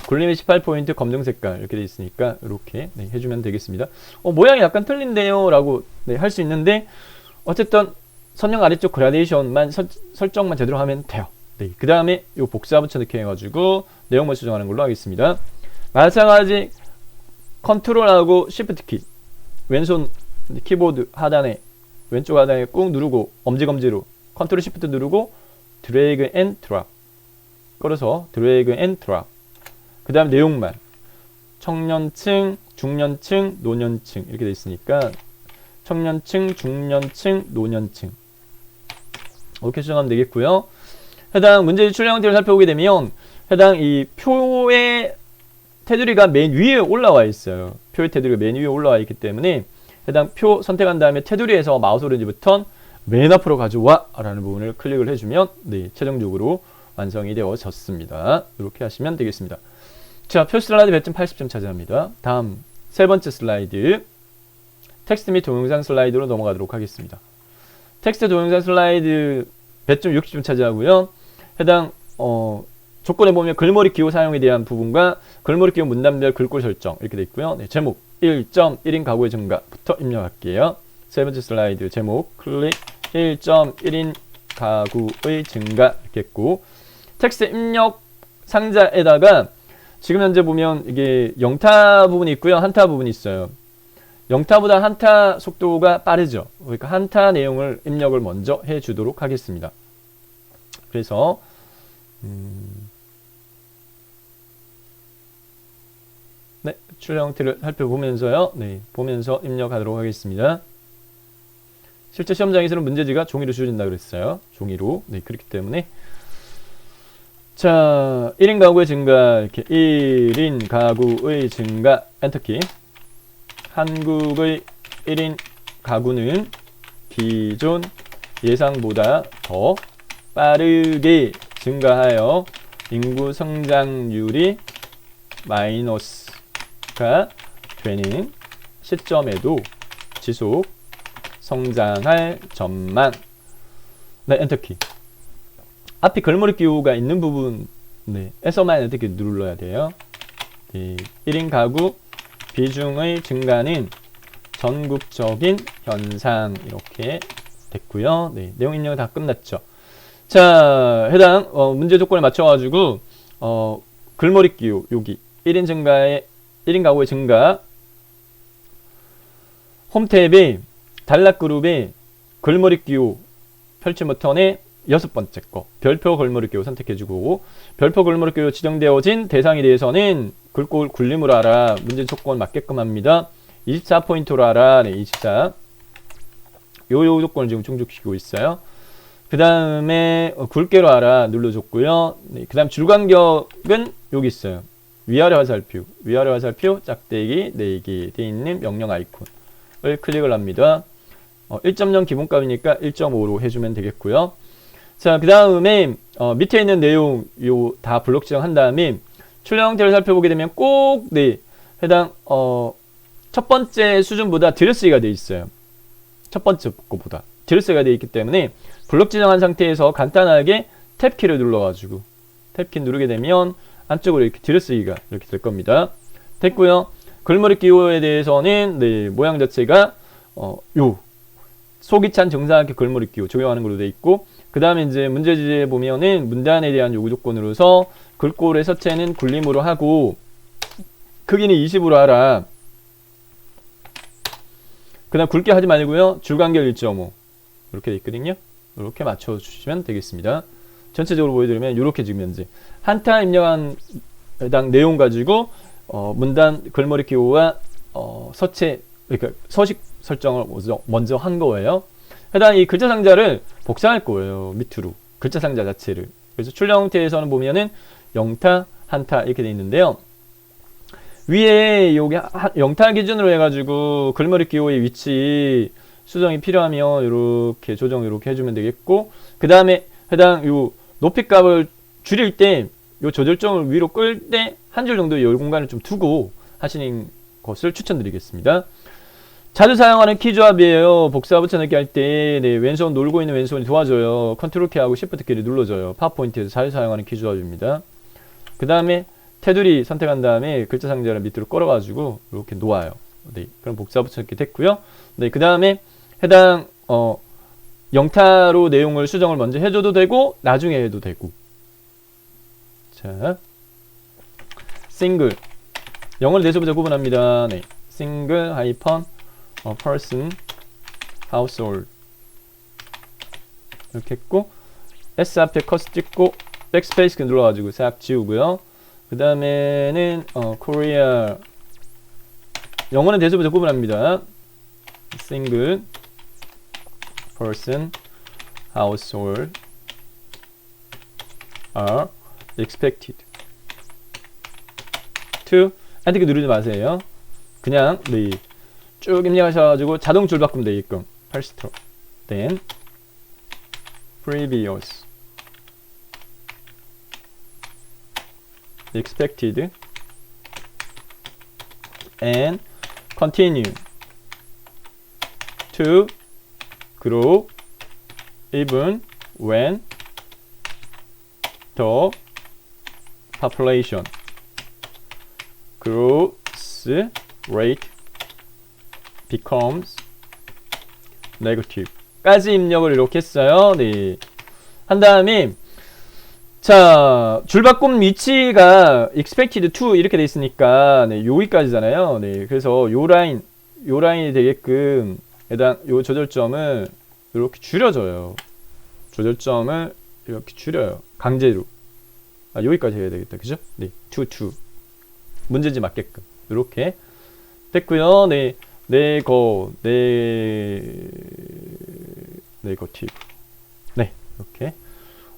굴림이 18포인트 검정 색깔 이렇게 되어 있으니까 이렇게 네, 해주면 되겠습니다. 모양이 약간 틀린데요 라고 네, 할 수 있는데 어쨌든 선형 아래쪽 그라데이션만 설정만 제대로 하면 돼요. 네, 그 다음에 요 복사 붙여넣기 해가지고 내용물 수정하는 걸로 하겠습니다. 마찬가지 컨트롤하고 시프트 키 왼손 키보드 하단에 왼쪽 하단에 꾹 누르고 엄지검지로 컨트롤 시프트 누르고 드래그 앤 드랍 끌어서 드래그 앤 드랍 그 다음 내용만 청년층, 중년층, 노년층 이렇게 돼 있으니까 청년층, 중년층, 노년층 이렇게 수정하면 되겠고요. 해당 문제지 출력 형태를 살펴보게 되면 해당 이 표의 테두리가 맨 위에 올라와 있어요. 표의 테두리가 맨 위에 올라와 있기 때문에 해당 표 선택한 다음에 테두리에서 마우스 오른쪽 버튼 맨 앞으로 가져와 라는 부분을 클릭을 해주면 네, 최종적으로 완성이 되어졌습니다. 이렇게 하시면 되겠습니다. 자, 표시 슬라이드 배점 80점 차지합니다. 다음 세 번째 슬라이드, 텍스트 및 동영상 슬라이드로 넘어가도록 하겠습니다. 텍스트 동영상 슬라이드 배점 60점 차지하고요. 해당 조건에 보면 글머리 기호 사용에 대한 부분과 글머리 기호 문단별 글꼴 설정 이렇게 되어 있고요. 네, 제목 1.1인 가구의 증가부터 입력할게요. 세 번째 슬라이드 제목 클릭 1.1인 가구의 증가 이렇게 했고, 텍스트 입력 상자에다가 지금 현재 보면 이게 영타 부분이 있고요, 한타 부분이 있어요. 영타보다 한타 속도가 빠르죠. 그러니까 한타 내용을 입력을 먼저 해주도록 하겠습니다. 그래서 네, 출력 형태를 살펴보면서요. 네, 보면서 입력하도록 하겠습니다. 실제 시험장에서는 문제지가 종이로 주어진다 그랬어요. 종이로. 네, 그렇기 때문에 자, 1인 가구의 증가 이렇게 1인 가구의 증가 엔터키. 한국의 1인 가구는 기존 예상보다 더 빠르게 증가하여 인구 성장률이 마이너스가 되는 시점에도 지속 성장할 전망. 네, 엔터키. 앞에 글머리 기호가 있는 부분, 네, 에서만 엔터키 눌러야 돼요. 네, 1인 가구 비중의 증가는 전국적인 현상 이렇게 됐고요. 네, 내용 입력이 다 끝났죠. 자, 해당 문제 조건에 맞춰가지고 글머리 기호 여기 1인 가구의 증가 홈 탭에 단락 그룹에 글머리 기호 펼침 버튼에 6번째 거 별표 글머리 기호 선택해주고, 별표 글머리 기호 지정되어진 대상에 대해서는 글꼴 굴림으로 알아. 문제 조건 맞게끔 합니다. 24포인트로 알아. 네, 24. 요 조건을 지금 충족시키고 있어요. 그 다음에 굵게로 알아 눌러줬고요. 네, 그 다음 줄간격은 여기 있어요. 위아래 화살표, 위아래 화살표, 짝대기, 4개 되어 있는 명령 아이콘을 클릭을 합니다. 1.0 기본값이니까 1.5로 해주면 되겠고요. 자, 그 다음에 밑에 있는 내용 요 다 블록 지정한 다음에 출력 형태를 살펴보게 되면 꼭 네, 해당 첫 번째 수준보다 들여쓰기가 되어 있어요. 첫 번째 거보다 들여쓰기가 되어 있기 때문에 블록 지정한 상태에서 간단하게 탭키를 눌러가지고 탭키 누르게 되면 안쪽으로 이렇게 들여쓰기가 이렇게 될 겁니다. 됐고요. 글머리 기호에 대해서는 네, 모양 자체가 요 속이 찬 정사각형 글머리 기호 적용하는 걸로 되어 있고, 그 다음에 이제 문제지에 보면은 문단에 대한 요구 조건으로서 글꼴의 서체는 굴림으로 하고 크기는 20으로 하라. 그 다음 굵게 하지 말고요. 줄간격 1.5 이렇게 돼 있거든요. 이렇게 맞춰주시면 되겠습니다. 전체적으로 보여드리면 이렇게 지금 현재 한타 입력한 해당 내용 가지고 문단 글머리 기호와 서체 그러니까 서식 설정을 먼저 한 거예요. 해당 이 글자 상자를 복사할 거예요. 밑으로 글자 상자 자체를. 그래서 출력 형태에서는 보면은 영타, 한타 이렇게 돼 있는데요. 위에 여기 영타 기준으로 해가지고 글머리 기호의 위치 수정이 필요하면 이렇게 조정 이렇게 해주면 되겠고, 그 다음에 해당 요 높이 값을 줄일 때 요 조절점을 위로 끌 때 한 줄 정도 열 공간을 좀 두고 하시는 것을 추천드리겠습니다. 자주 사용하는 키 조합이에요. 복사 붙여넣기 할 때 네, 왼손 놀고 있는 왼손이 도와줘요. 컨트롤 키하고 시프트 키를 눌러줘요. 파워포인트에서 자주 사용하는 키 조합입니다. 그 다음에 테두리 선택한 다음에 글자 상자를 밑으로 끌어가지고 이렇게 놓아요. 네, 그럼 복사 붙여넣기 됐고요. 네, 그 다음에 해당 영타로 내용을 수정을 먼저 해줘도 되고 나중에 해도 되고. 자, 싱글 영어를 대소부터 구분합니다. 네, 싱글 하이펀 person household 이렇게 했고, S 앞에 커스 찍고 백스페이스 눌러가지고 싹 지우고요. 그 다음에는 Korea 영어는 대소부터 구분합니다. single person household are expected to 엔터키 누르지 마세요. 그냥 네, 쭉 입력하셔가지고 자동 줄 바꾸면 되게끔 first then previous expected and continue to grow even when the population growth rate becomes negative 까지 입력을 이렇게 했어요. 네. 한 다음에 자, 줄바꿈 위치가 expected to 이렇게 돼 있으니까 네, 여기까지잖아요. 네. 그래서 요 라인이 되게끔 해당 요 조절점을 이렇게 줄여줘요. 조절점을 이렇게 줄여요. 강제로. 아, 여기까지 해야 되겠다. 그죠? 네. to 문제지 맞게끔. 이렇게 됐고요. 네. 네거티브. 네. 이렇게.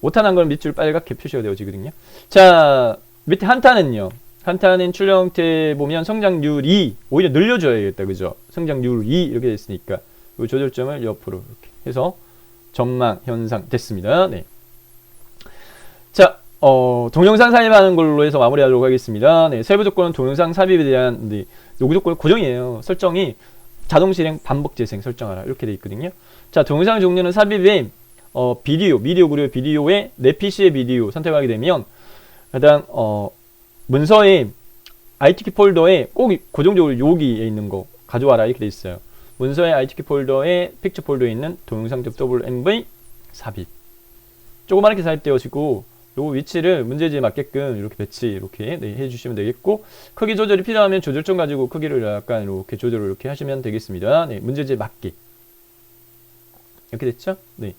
오탄한 걸 밑줄 빨갛게 표시가 되어지거든요. 자, 밑에 한타는요. 한타는 출력 형태 보면 성장률이 오히려 늘려줘야겠다. 그죠? 성장률이 이렇게 됐으니까 이 조절점을 옆으로 이렇게 해서 전망 현상 됐습니다. 네. 자, 동영상 삽입하는 걸로 해서 마무리하도록 하겠습니다. 네, 세부 조건은 동영상 삽입에 대한 네, 요구 조건 고정이에요. 설정이 자동 실행, 반복 재생 설정하라 이렇게 돼 있거든요. 자, 동영상 종류는 삽입에 미디어 그리고 비디오에 내 PC의 비디오 선택하게 되면 해당 문서의 IT키 폴더에 꼭 고정적으로 여기에 있는 거 가져와라 이렇게 돼 있어요. 문서의 IT키 폴더에 픽처 폴더에 있는 동영상 WMV 삽입. 조그맣게 삽입되어지고 요 위치를 문제지에 맞게끔 이렇게 배치 이렇게 네, 해주시면 되겠고 크기 조절이 필요하면 조절점 가지고 크기를 약간 이렇게 조절을 이렇게 하시면 되겠습니다. 네, 문제지에 맞게 이렇게 됐죠? 네,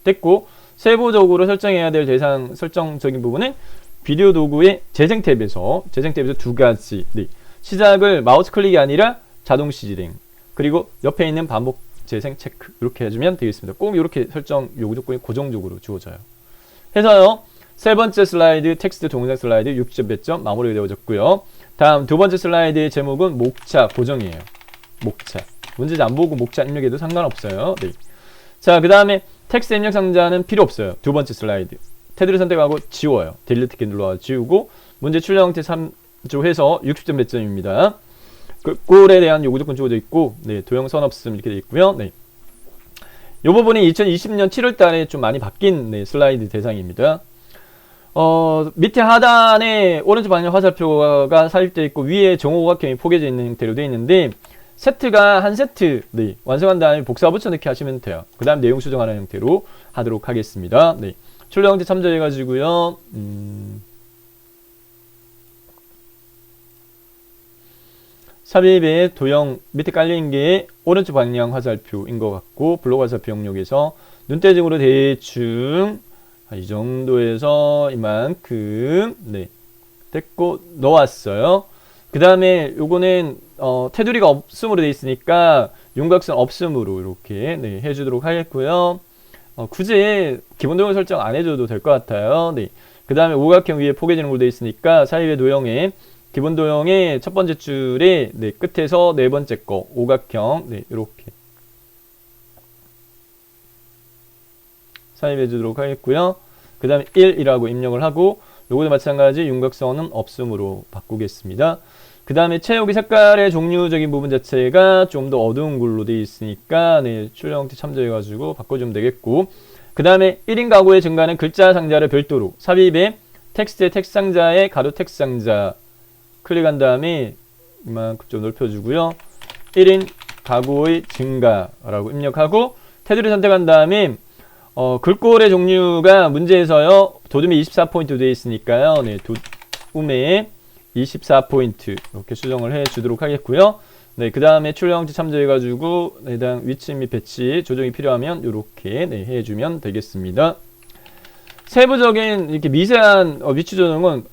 됐고 세부적으로 설정해야 될 대상 설정적인 부분은 비디오 도구의 재생 탭에서 두 가지 네, 시작을 마우스 클릭이 아니라 자동 실행 그리고 옆에 있는 반복 재생 체크 이렇게 해주면 되겠습니다. 꼭 이렇게 설정 요구 조건이 고정적으로 주어져요. 해서요. 세 번째 슬라이드 텍스트 동영상 슬라이드 6점 배점 마무리가 되어졌고요. 다음 두 번째 슬라이드의 제목은 목차 고정이에요. 목차. 문제지 안 보고 목차 입력해도 상관없어요. 네. 자, 그 다음에 텍스트 입력 상자는 필요 없어요. 두 번째 슬라이드. 테두리 선택하고 지워요. 딜리트 키 눌러 지우고 문제 출력 형태 3조 해서 60점 배점입니다. 그 꼴에 대한 요구 조건 주어져 있고 네, 도형선 없음 이렇게 되어 있고요. 네. 이 부분이 2020년 7월 달에 좀 많이 바뀐 네, 슬라이드 대상입니다. 밑에 하단에 오른쪽 방향 화살표가 삽입되어 있고 위에 정오각형이 포개져 있는 형태로 되어 있는데 세트가 한 세트 네, 완성한 다음에 복사 붙여넣기 하시면 돼요. 그 다음 내용 수정하는 형태로 하도록 하겠습니다. 네, 출력 형태 참조해 가지고요. 삽입의 도형 밑에 깔린 게 오른쪽 방향 화살표인 것 같고 블록 화살표 영역에서 눈대중으로 대충 이 정도에서 이만큼 네 됐고 넣어왔어요. 그 다음에 요거는 테두리가 없음으로 되어 있으니까 윤곽선 없음으로 이렇게 네, 해주도록 하겠고요. 굳이 기본 도형 설정 안 해줘도 될 것 같아요. 네. 그 다음에 오각형 위에 포개지는 걸로 되어 있으니까 삽입의 도형에 기본 도형의 첫 번째 줄에 네, 끝에서 네 번째 거 오각형 네, 이렇게 삽입해 주도록 하겠고요. 그 다음에 1이라고 입력을 하고 요거도 마찬가지 윤곽선은 없음으로 바꾸겠습니다. 그 다음에 채우기 색깔의 종류적인 부분 자체가 좀 더 어두운 걸로 되어 있으니까 네, 출력 형태 참조해 가지고 바꿔주면 되겠고 그 다음에 1인 가구의 증가는 글자 상자를 별도로 삽입에 텍스트의 텍스트 상자에 가로 텍스트 상자 클릭한 다음에 이만큼 좀 넓혀주고요. 1인 가구의 증가라고 입력하고 테두리 선택한 다음에 글꼴의 종류가 문제에서요. 도둠에 24포인트 되어 있으니까요. 네, 도둠에 24포인트 이렇게 수정을 해 주도록 하겠고요. 네, 그 다음에 출력 형태 참조해가지고 해당 위치 및 배치 조정이 필요하면 이렇게 네, 해주면 되겠습니다. 세부적인 이렇게 미세한 위치 조정은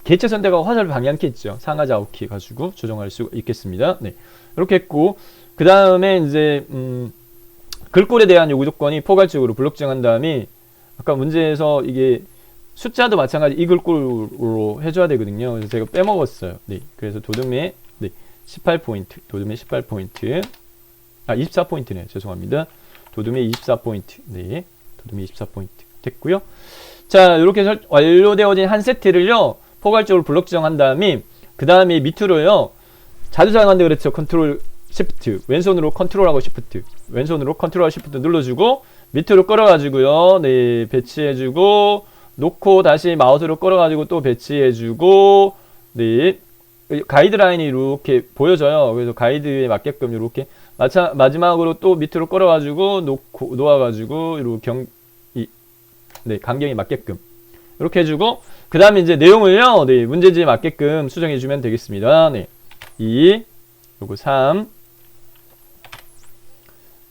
개체 선택하고 화살표 방향키 있죠. 상하 좌우키 가지고 조정할 수 있겠습니다. 네, 이렇게 했고 그 다음에 이제 글꼴에 대한 요구 조건이 포괄적으로 블록 지정한 다음에 아까 문제에서 이게 숫자도 마찬가지 이 글꼴로 해줘야 되거든요. 그래서 제가 빼먹었어요. 네, 그래서 도둠에 네, 18포인트, 도둠에 18포인트, 24포인트네. 죄송합니다. 도둠에 24포인트, 네, 도둠에 24포인트 됐고요. 자, 이렇게 완료되어진 한 세트를요 포괄적으로 블록 지정한 다음에 그 다음에 밑으로요 자주 사용하는데 그렇죠. 컨트롤 시프트, 왼손으로 컨트롤하고 시프트, 왼손으로 컨트롤하고 시프트 눌러주고 밑으로 끌어가지고요. 네, 배치해주고 놓고 다시 마우스로 끌어가지고 또 배치해주고, 네, 가이드라인이 이렇게 보여져요. 그래서 가이드에 맞게끔 이렇게 마지막으로 또 밑으로 끌어가지고 놓아가지고 이렇게 네, 간격이 맞게끔 이렇게 해주고, 그 다음에 이제 내용을요, 네, 문제지에 맞게끔 수정해주면 되겠습니다. 네, 2, 요거 3,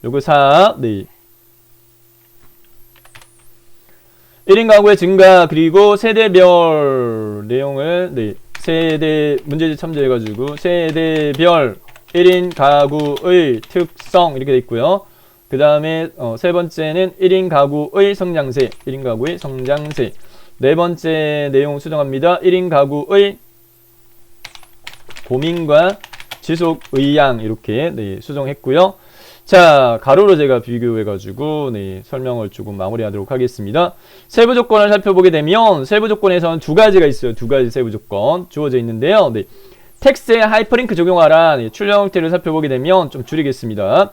요거 4, 네. 1인 가구의 증가, 그리고 세대별 내용을, 네, 세대 문제지 참조해가지고 세대별 1인 가구의 특성 이렇게 돼 있고요. 그 다음에 세 번째는 1인 가구의 성장세, 1인 가구의 성장세. 네 번째 내용 수정합니다. 1인 가구의 고민과 지속 의향 이렇게, 네, 수정했고요. 자, 가로로 제가 비교해가지고, 네, 설명을 조금 마무리하도록 하겠습니다. 세부 조건을 살펴보게 되면 세부 조건에서는 두 가지가 있어요. 두 가지 세부 조건 주어져 있는데요. 네, 텍스트에 하이퍼링크 적용하라. 네, 출력 형태를 살펴보게 되면 좀 줄이겠습니다.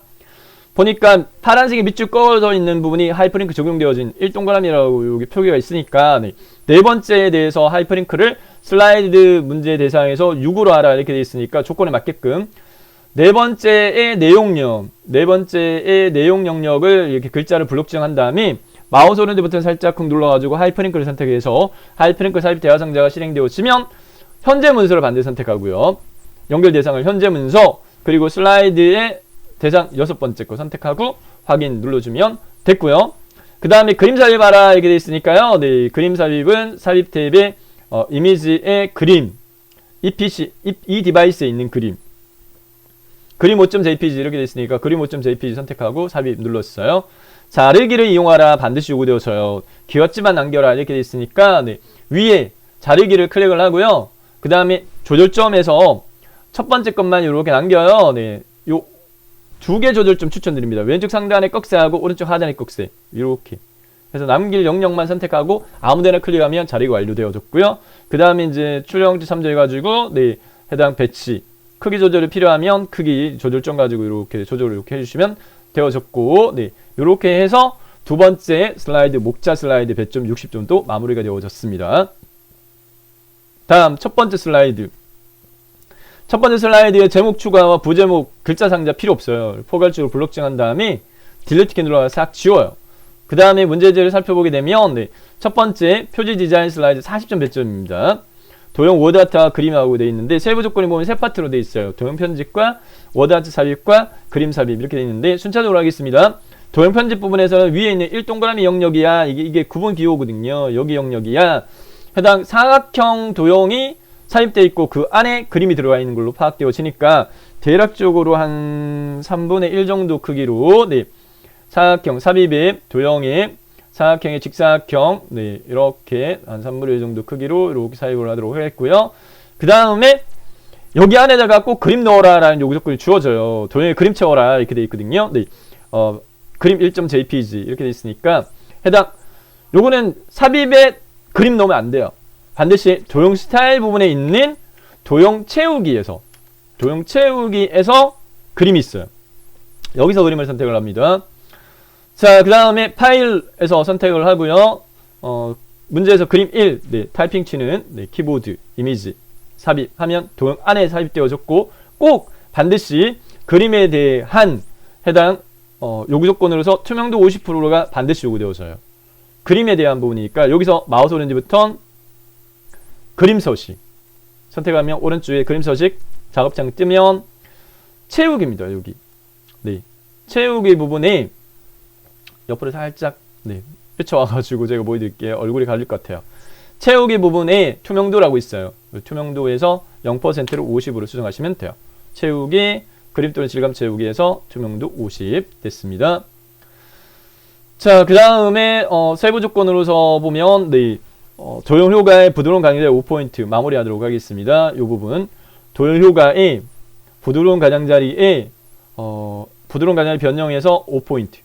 보니까 파란색이 밑줄 꺼져 있는 부분이 하이퍼링크 적용되어진 1동그라미라고 여기 표기가 있으니까, 네, 네 번째에 대해서 하이퍼링크를 슬라이드 문제 대상에서 6으로 하라 이렇게 되어 있으니까 조건에 맞게끔 네 번째의 내용력, 네 번째의 내용 영역을 이렇게 글자를 블록 지정한 다음에 마우스 오른쪽 버튼 살짝 쿵 눌러가지고 하이퍼링크를 선택해서 하이퍼링크 삽입 대화 상자가 실행되어지면 현재 문서를 반드시 선택하고요. 연결 대상을 현재 문서, 그리고 슬라이드의 대상 6번째 거 선택하고 확인 눌러주면 됐고요. 그 다음에 그림 삽입하라 이렇게 되어 있으니까요. 네, 그림 삽입은 삽입 탭에 이미지의 그림, 이 디바이스에 있는 그림 5.jpg 이렇게 되어 있으니까 그림 5.jpg 선택하고 삽입 눌렀어요. 자르기를 이용하라 반드시 요구되어서요. 기어치만 남겨라 이렇게 되어 있으니까, 네, 위에 자르기를 클릭을 하고요. 그 다음에 조절점에서 첫 번째 것만 이렇게 남겨요. 네, 요 두 개 조절점 추천드립니다. 왼쪽 상단의 꺽쇠하고 오른쪽 하단의 꺽쇠 이렇게 해서 남길 영역만 선택하고 아무데나 클릭하면 자르기 완료되어졌고요. 그 다음에 이제 출력 형태 참조해가지고, 네, 해당 배치 크기 조절이 필요하면 크기 조절점 가지고 이렇게 조절을 이렇게 해주시면 되어졌고, 네, 이렇게 해서 두 번째 슬라이드 목차 슬라이드 배점 60점도 마무리가 되어졌습니다. 다음 첫 번째 슬라이드. 첫 번째 슬라이드에 제목 추가와 부제목 글자 상자 필요 없어요. 포괄적으로 블록 지정한 다음에 딜리트 키 눌러서 싹 지워요. 그 다음에 문제지를 살펴보게 되면, 네, 첫 번째 표지 디자인 슬라이드 40점 배점입니다. 도형 워드아트와 그림하고 되어 있는데 세부 조건이 보면 세 파트로 되어 있어요. 도형 편집과 워드아트 삽입과 그림 삽입 이렇게 되어 있는데 순차적으로 하겠습니다. 도형 편집 부분에서는 위에 있는 1동그라미 영역이야. 이게 구분 기호거든요. 여기 영역이야. 해당 사각형 도형이 삽입되어 있고 그 안에 그림이 들어가 있는 걸로 파악되어지니까 대략적으로 한 3분의 1 정도 크기로, 네, 사각형 삽입의 도형의 사각형의 직사각형, 네, 이렇게 한 3분의 1 정도 크기로 이렇게 삽입을 하도록 하겠고요. 그 다음에 여기 안에다가 꼭 그림 넣어라 라는 요구 조건이 주어져요. 도형에 그림 채워라 이렇게 되어 있거든요. 네, 그림 1.jpg 이렇게 되어 있으니까 해당 요거는 삽입에 그림 넣으면 안 돼요. 반드시 도형 스타일 부분에 있는 도형 채우기에서 그림이 있어요. 여기서 그림을 선택을 합니다. 자, 그 다음에 파일에서 선택을 하고요. 문제에서 그림 1, 네, 타이핑 치는, 네, 키보드 이미지 삽입하면 도형 안에 삽입되어졌고, 꼭 반드시 그림에 대한 해당 요구 조건으로서 투명도 50%가 반드시 요구되어져요. 그림에 대한 부분이니까 여기서 마우스 오른쪽 버튼 그림 서식 선택하면 오른쪽에 그림 서식 작업창 뜨면 채우기입니다. 여기, 네, 채우기 부분에 옆으로 살짝, 네, 펼쳐와가지고 제가 보여드릴게요. 얼굴이 갈릴 것 같아요. 채우기 부분에 투명도라고 있어요. 투명도에서 0%로 50으로 수정하시면 돼요. 채우기, 그림 또는 질감 채우기에서 투명도 50 됐습니다. 자, 그 다음에 세부 조건으로서 보면, 네, 도형 효과의 부드러운 가장자리 5포인트 마무리하도록 하겠습니다. 이 부분 도형 효과의 부드러운 가장자리에 부드러운 가장자리 변형해서 5포인트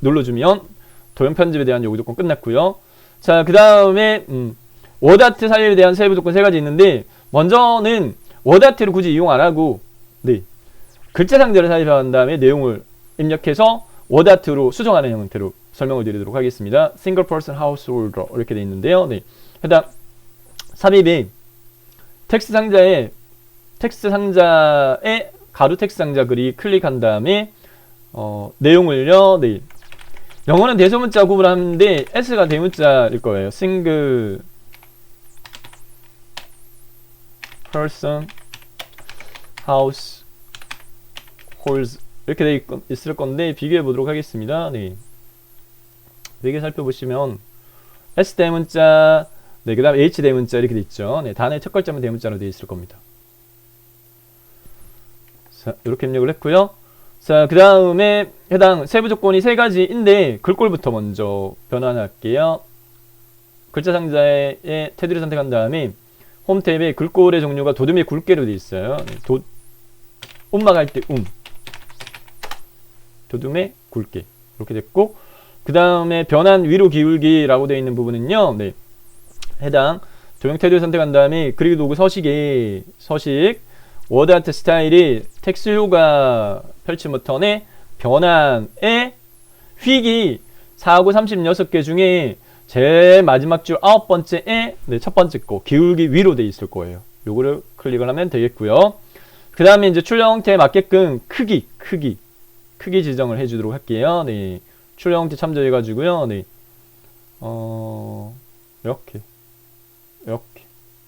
눌러주면 도형 편집에 대한 요구 조건 끝났고요. 자, 그 다음에 워드아트 삽입에 대한 세부 조건 3가지 있는데, 먼저는 워드아트를 굳이 이용 안 하고, 네. 글자 상자를 삽입한 다음에 내용을 입력해서 워드아트로 수정하는 형태로 설명을 드리도록 하겠습니다. Single person householder 이렇게 되어 있는데요. 네. 해당 삽입이 텍스트 상자에 가로 텍스트 상자 글이 클릭한 다음에 내용을요. 네. 영어는 대소문자 구분하는데 S가 대문자일 거예요. Single person households 이렇게 돼 있을 건데 비교해 보도록 하겠습니다. 네. 여기 살펴보시면 S 대문자, 네, 그 다음에 H 대문자 이렇게 돼 있죠. 네, 단의 첫 글자만 대문자로 되어 있을 겁니다. 자, 이렇게 입력을 했고요. 자, 그 다음에 해당 세부 조건이 세 가지인데 글꼴부터 먼저 변환할게요. 글자 상자에 테두리 선택한 다음에 홈 탭에 글꼴의 종류가 도둠의 굵게로 되어 있어요. 네, 음막 할 때 도둠의 굵게 이렇게 됐고, 그 다음에 변환 위로 기울기라고 되어 있는 부분은요. 네, 해당 도형 테두리 선택한 다음에 그리드 도구 서식 워드아트 스타일이 텍스트 효과 펼침 버튼의 변환에 휙이 4하고 36개 중에 제일 마지막 줄 9번째에 네, 첫 번째 거 기울기 위로 돼 있을 거예요. 요거를 클릭을 하면 되겠고요. 그 다음에 이제 출력 형태에 맞게끔 크기 지정을 해주도록 할게요. 네, 출력 형태 참조해가지고요. 네, 이렇게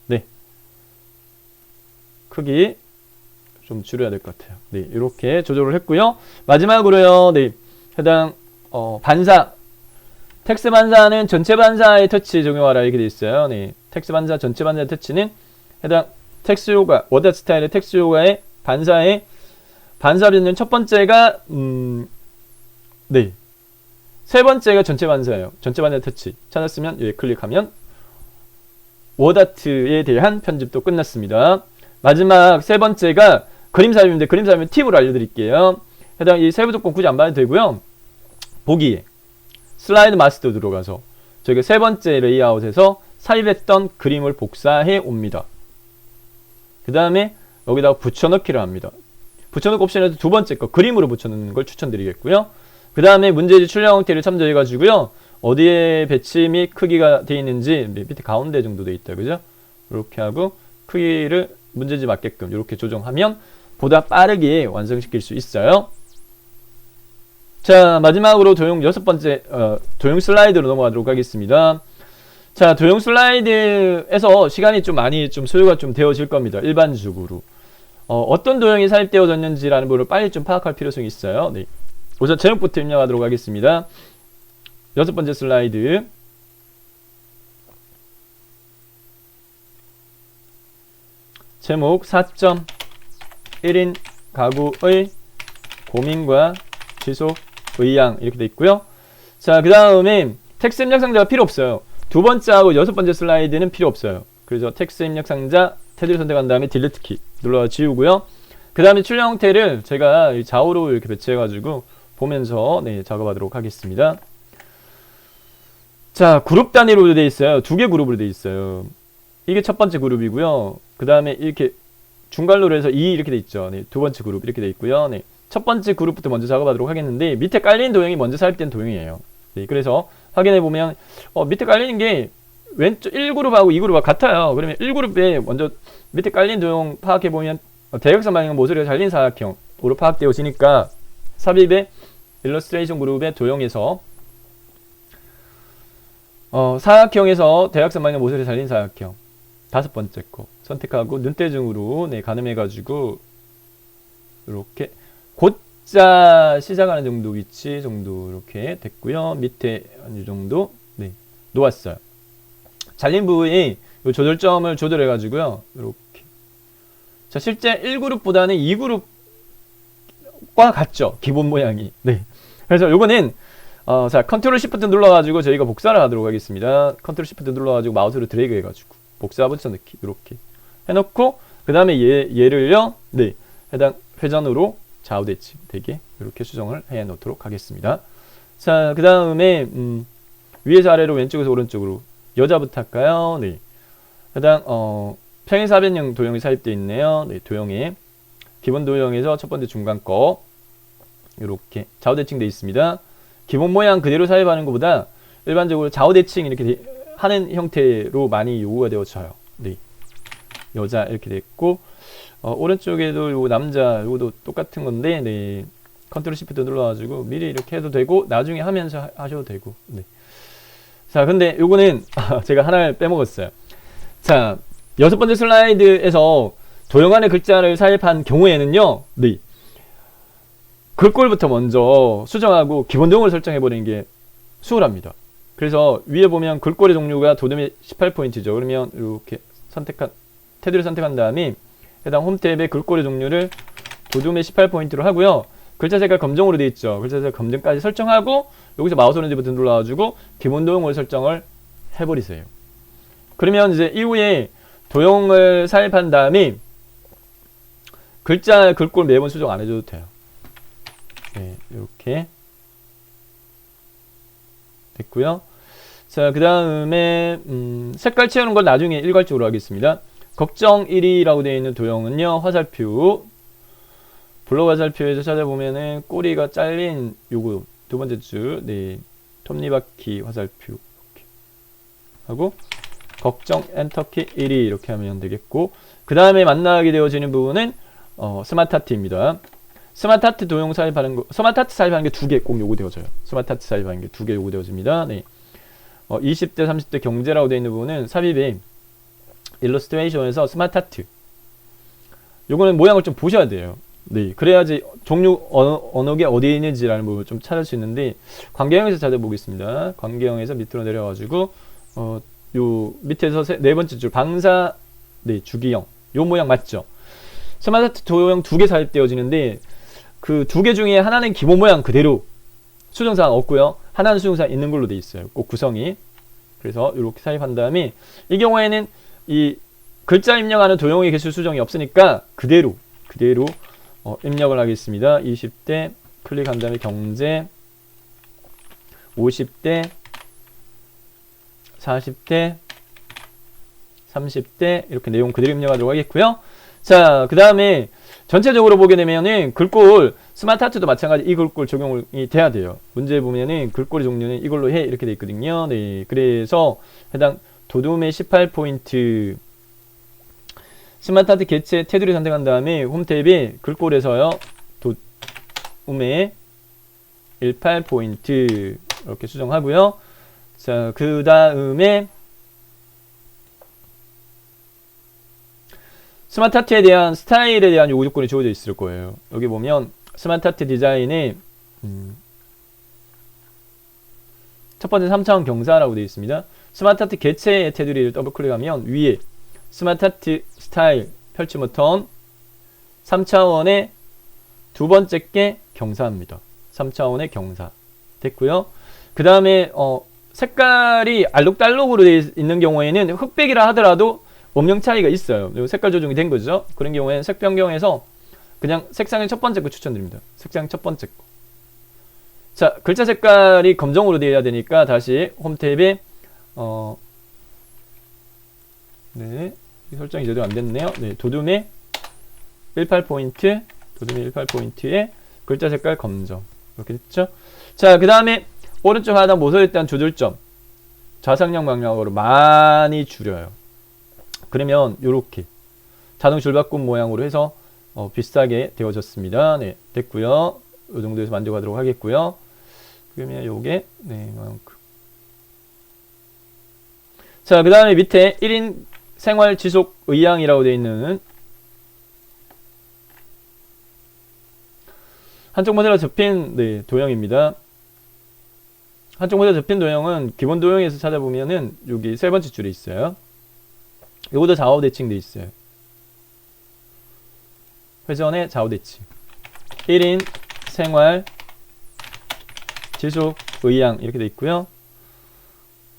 네, 크기 좀 줄여야 될 것 같아요. 네, 이렇게 조절을 했고요. 마지막으로요. 네, 해당 반사 텍스트 반사는 전체 반사의 터치 적용하라 이렇게 되어 있어요. 네, 텍스트 반사 전체 반사의 터치는 해당 텍스트 효과 워드 스타일의 텍스트 효과의 반사를 있는 첫 번째가 네, 세 번째가 전체 반사예요. 전체 반사 터치 찾았으면 여기 클릭하면 워드아트에 대한 편집도 끝났습니다. 마지막 세 번째가 그림 삽입인데 그림 삽입 팁으로 알려드릴게요. 해당 이 세부 조건 굳이 안 봐도 되고요. 보기에 슬라이드 마스터 들어가서 저희가 세 번째 레이아웃에서 삽입했던 그림을 복사해 옵니다. 그 다음에 여기다가 붙여넣기를 합니다. 붙여넣기 옵션에서 두 번째 거 그림으로 붙여넣는 걸 추천드리겠고요. 그 다음에 문제지 출력 형태를 참조해 가지고요. 어디에 배치 및 크기가 되어 있는지 밑에 가운데 정도 되어 있다. 그죠? 이렇게 하고 크기를 문제지 맞게끔 이렇게 조정하면 보다 빠르게 완성시킬 수 있어요. 자, 마지막으로 도형 여섯 번째 도형 슬라이드로 넘어가도록 하겠습니다. 자, 도형 슬라이드에서 시간이 좀 많이 소요가 좀 되어질 겁니다. 일반적으로 어떤 도형이 삽입되어졌는지라는 부분을 빨리 좀 파악할 필요성이 있어요. 네. 우선 제목부터 입력하도록 하겠습니다. 여섯 번째 슬라이드. 제목 4.1인 가구의 고민과 지속 의향 이렇게 돼 있고요. 자, 그 다음에 텍스트 입력 상자가 필요 없어요. 두 번째하고 여섯 번째 슬라이드는 필요 없어요. 그래서 텍스트 입력 상자 테두리 선택한 다음에 딜리트 키 눌러 지우고요. 그 다음에 출력 형태를 제가 좌우로 이렇게 배치해 가지고 보면서 네, 작업하도록 하겠습니다. 자, 그룹 단위로 되어 있어요. 두 개 그룹으로 되어 있어요. 이게 첫 번째 그룹이고요. 그 다음에 이렇게 중괄호로 해서 2 이렇게 돼 있죠. 네, 두 번째 그룹 이렇게 돼 있고요. 네, 첫 번째 그룹부터 먼저 작업하도록 하겠는데 밑에 깔린 도형이 먼저 삽입된 도형이에요. 네, 그래서 확인해 보면 밑에 깔리는 게 왼쪽 1그룹하고 2그룹하고 같아요. 그러면 1그룹에 먼저 밑에 깔린 도형 파악해 보면 대각선 방향 모서리가 잘린 사각형으로 파악되어지니까 삽입의 일러스트레이션 그룹의 도형에서 사각형에서 대각선 방향 모서리 잘린 사각형 다섯 번째 거 선택하고 눈대중으로 네, 가늠해가지고 이렇게 곧자 시작하는 정도 위치 정도 이렇게 됐고요. 밑에 이 정도 네, 놓았어요. 잘린 부위에 이 조절점을 조절해가지고요. 이렇게 자, 실제 1그룹보다는 2그룹과 같죠. 기본 모양이. 네. 그래서 요거는 자, 컨트롤 시프트 눌러가지고 저희가 복사를 하도록 하겠습니다. 컨트롤 시프트 눌러가지고 마우스로 드래그 해가지고 복사 붙여넣기 이렇게 해놓고 그 다음에 얘를요 네, 해당 회전으로 좌우 대칭 되게 이렇게 수정을 해 놓도록 하겠습니다. 자, 그 다음에 위에서 아래로 왼쪽에서 오른쪽으로 여자부터 할까요? 네, 해당 평행사변형 도형이 삽입되어 있네요. 네, 도형에 기본 도형에서 첫 번째 중간 거 이렇게 좌우 대칭되어 있습니다. 기본 모양 그대로 삽입하는 것보다 일반적으로 좌우 대칭 이렇게 하는 형태로 많이 요구가 되어져요. 네, 여자 이렇게 됐고 오른쪽에도 요 남자 요것도 똑같은 건데 네, 컨트롤 시프트 눌러가지고 미리 이렇게 해도 되고 나중에 하면서 하셔도 되고. 네. 자, 근데 요거는 제가 하나를 빼먹었어요. 자, 6번째 슬라이드에서 도형 안에 글자를 삽입한 경우에는요, 네, 글꼴부터 먼저 수정하고 기본 도형을 설정해버리는 게 수월합니다. 그래서 위에 보면 글꼴의 종류가 도둠의 18포인트죠. 그러면 이렇게 테두리를 선택한 다음에 해당 홈 탭의 글꼴의 종류를 도둠의 18포인트로 하고요. 글자 색깔 검정으로 되어 있죠. 글자 색깔 검정까지 설정하고 여기서 마우스 오른쪽 버튼 눌러가지고 기본 도형을 설정을 해버리세요. 그러면 이제 이후에 도형을 삽입한 다음에 글자 글꼴 매번 수정 안 해줘도 돼요. 네, 이렇게 됐고요. 자, 그 다음에 색깔 채우는 걸 나중에 일괄적으로 하겠습니다. 걱정 1위라고 되어 있는 도형은요, 화살표 블록 화살표에서 찾아보면은 꼬리가 잘린 요거 두 번째 줄, 네, 톱니바퀴 화살표 이렇게 하고 걱정 엔터키 1위 이렇게 하면 되겠고, 그 다음에 만나게 되어지는 부분은 스마트 하트입니다. 스마트 하트 도형 삽입하는 거, 스마트 하트 삽입하는 게 두 개 꼭 요구되어져요. 스마트 하트 삽입하는 게 두 개 요구되어집니다. 네. 20대 30대 경제라고 되어 있는 부분은 삽입에 일러스트레이션에서 스마트 하트 요거는 모양을 좀 보셔야 돼요. 네, 그래야지 종류 어느 게 어디에 있는지라는 부분을 좀 찾을 수 있는데, 관계형에서 찾아보겠습니다. 관계형에서 밑으로 내려가지고 요 밑에서 네 번째 줄 방사, 네, 주기형 요 모양 맞죠? 스마트 도형 두 개 삽입되어지는데 그 두 개 중에 하나는 기본 모양 그대로 수정사항 없고요, 하나는 수정사항 있는 걸로 돼 있어요. 꼭 구성이. 그래서 이렇게 삽입한 다음에 이 경우에는 이 글자 입력하는 도형의 개수 수정이 없으니까 그대로 입력을 하겠습니다. 20대 클릭한 다음에 경제, 50대, 40대, 30대 이렇게 내용 그대로 입력하도록 하겠고요. 자, 그 다음에 전체적으로 보게 되면은 글꼴 스마트 하트도 마찬가지 이 글꼴 적용이 돼야 돼요. 문제 보면은 글꼴의 종류는 이걸로 해 이렇게 돼 있거든요. 네, 그래서 해당 도둠의 18포인트 스마트 하트 개체 테두리 선택한 다음에 홈 탭에 글꼴에서요 도둠의 18포인트 이렇게 수정하고요. 자, 그 다음에 스마트 하트에 대한 스타일에 대한 요구 조건이 주어져 있을 거예요. 여기 보면 스마트 하트 디자인에 첫 번째 3차원 경사라고 되어 있습니다. 스마트 하트 개체의 테두리를 더블 클릭하면 위에 스마트 하트 스타일 펼치 버튼 3차원의 두 번째 게 경사입니다. 3차원의 경사 됐고요. 그 다음에 색깔이 알록달록으로 되어 있는 경우에는 흑백이라 하더라도 음영 차이가 있어요. 색깔 조정이 된 거죠. 그런 경우에는 색 변경해서 그냥 색상의 첫 번째 거 추천드립니다. 색상 첫 번째 거. 자, 글자 색깔이 검정으로 되어야 되니까 다시 홈 탭에 네, 설정이 제대로 안 됐네요. 네, 도둠의 18포인트, 도둠의 18포인트에 글자 색깔 검정 이렇게 됐죠. 자, 그 다음에 오른쪽 하단 모서리에 대한 조절점 좌상향 방향으로 많이 줄여요. 그러면 요렇게 자동 줄바꿈 모양으로 해서 비슷하게 되어졌습니다. 네, 됐고요. 이 정도에서 만족하도록 하겠고요. 그러면 요게 네, 이만큼. 자, 그 다음에 밑에 1인 생활 지속 의향이라고 되어 있는 한쪽 모델로 접힌 네, 도형입니다. 한쪽 모델로 접힌 도형은 기본 도형에서 찾아보면은 여기 세 번째 줄에 있어요. 요것도 좌우 대칭 돼 있어요. 회전의 좌우 대칭. 1인 생활 지속 의향 이렇게 돼 있고요.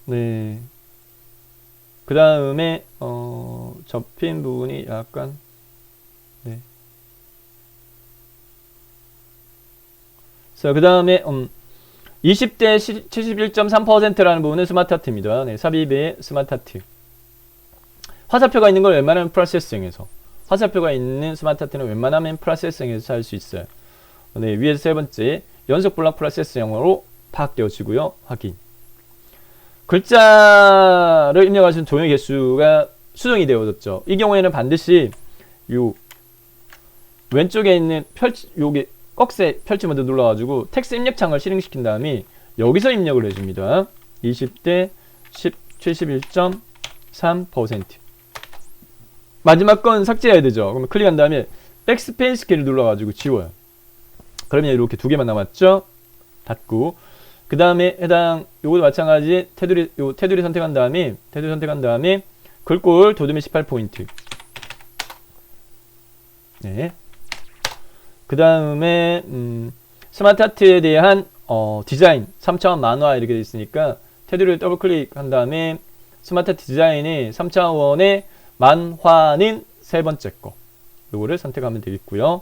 네. 그 다음에 접힌 부분이 약간 네. 자, 그 다음에 20대 71.3%라는 부분은 스마트 하트입니다. 네, 삽입의 스마트 하트. 화살표가 있는 걸 웬만하면 프로세싱에서, 화살표가 있는 스마트 하트는 웬만하면 프로세싱에서 찾을 수 있어요. 네, 위에서 세 번째 연속 블록 프로세스형으로 바뀌어지고요. 확인. 글자를 입력하신 도형의 개수가 수정이 되어졌죠. 이 경우에는 반드시 요 왼쪽에 있는 요게 꺽쇠 펼치 모드 눌러가지고 텍스트 입력창을 실행시킨 다음에 여기서 입력을 해줍니다. 20대 71.3%. 마지막 건 삭제해야 되죠. 그러면 클릭한 다음에 백스페이스 키를 눌러가지고 지워요. 그러면 이렇게 두 개만 남았죠. 닫고 그 다음에 해당 요것도 마찬가지 테두리 선택한 다음에 글꼴 도둠이 18포인트. 네. 그 다음에 스마트 하트에 대한 디자인 3차원 만화 이렇게 되어 있으니까 테두리를 더블 클릭한 다음에 스마트 하트 디자인이 3차원의 만화는 세 번째 거 요거를 선택하면 되겠고요.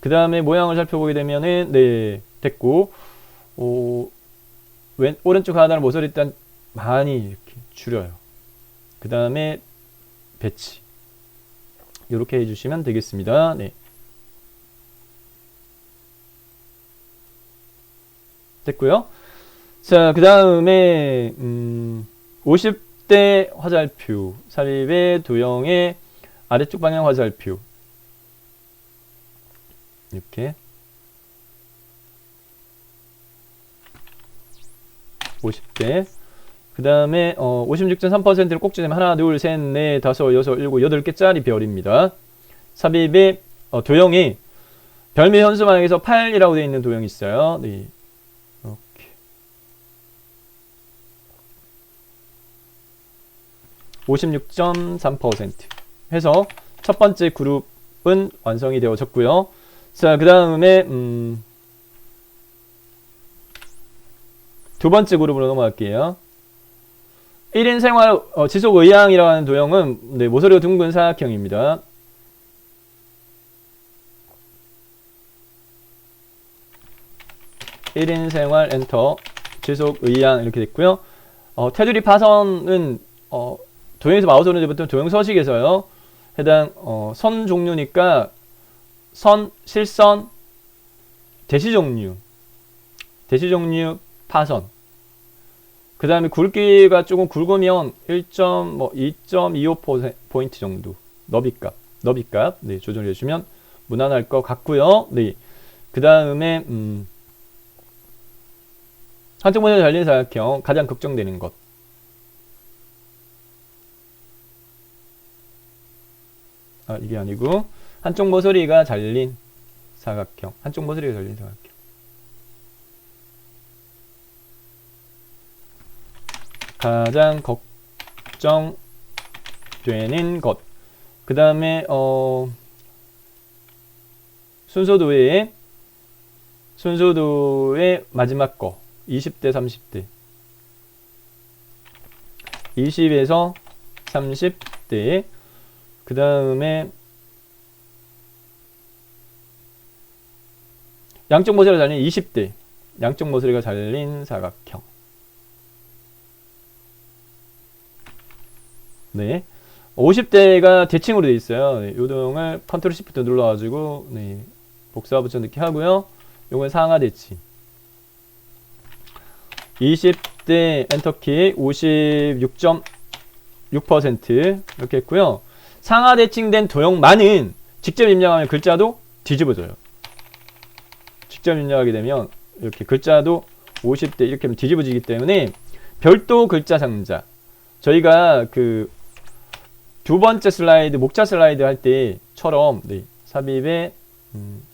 그 다음에 모양을 살펴보게 되면은 네 됐고 오른쪽 하단을 모서리 일단 많이 이렇게 줄여요. 그 다음에 배치 이렇게 해주시면 되겠습니다. 네. 됐고요. 자, 그 다음에 50대 화살표 삽입의 도형의 아래쪽 방향 화살표 이렇게 50대 그 다음에 56.3%를 꼭지내면 하나 둘 셋 넷 다섯 여섯 일곱 8개짜리 별입니다. 삽입의 도형이 별미 현수 방향에서 8이라고 되어 있는 도형이 있어요. 네. 이렇게 56.3% 해서 첫 번째 그룹은 완성이 되어졌고요. 자, 그 다음에 두 번째 그룹으로 넘어갈게요. 1인 생활 지속 의향이라고 하는 도형은 네, 모서리가 둥근 사각형입니다. (1인) 생활 엔터 지속 의향 이렇게 됐고요. 테두리 파선은 도형에서 마우스 오른쪽부터 도형 서식에서요. 해당 선 종류니까 선, 실선, 대시 종류 파선. 그 다음에 굵기가 조금 굵으면 2.25포인트 정도 너비값 네, 조정해 주시면 무난할 것 같고요. 네. 그 다음에 한쪽 모서리 잘린 사각형 가장 걱정되는 것. 이게 아니고 한쪽 모서리가 잘린 사각형. 가장 걱정되는 것. 그 다음에 순서도의 마지막 거 20대 30대 20에서 30대 그 다음에 양쪽 모서리가 잘린 20대 양쪽 모서리가 잘린 사각형. 네, 50대가 대칭으로 되어 있어요. 네, 요 도형을 컨트롤 시프트 눌러가지고 네, 복사 붙여 넣기 하고요. 요건 상하 대칭. 20대 엔터키 56.6% 이렇게 했고요. 상하 대칭된 도형만은 직접 입력하면 글자도 뒤집어져요. 직접 입력하게 되면 이렇게 글자도 50대 이렇게 하면 뒤집어지기 때문에 별도 글자 상자. 저희가 그 두 번째 슬라이드 목차 슬라이드 할 때처럼 네, 삽입의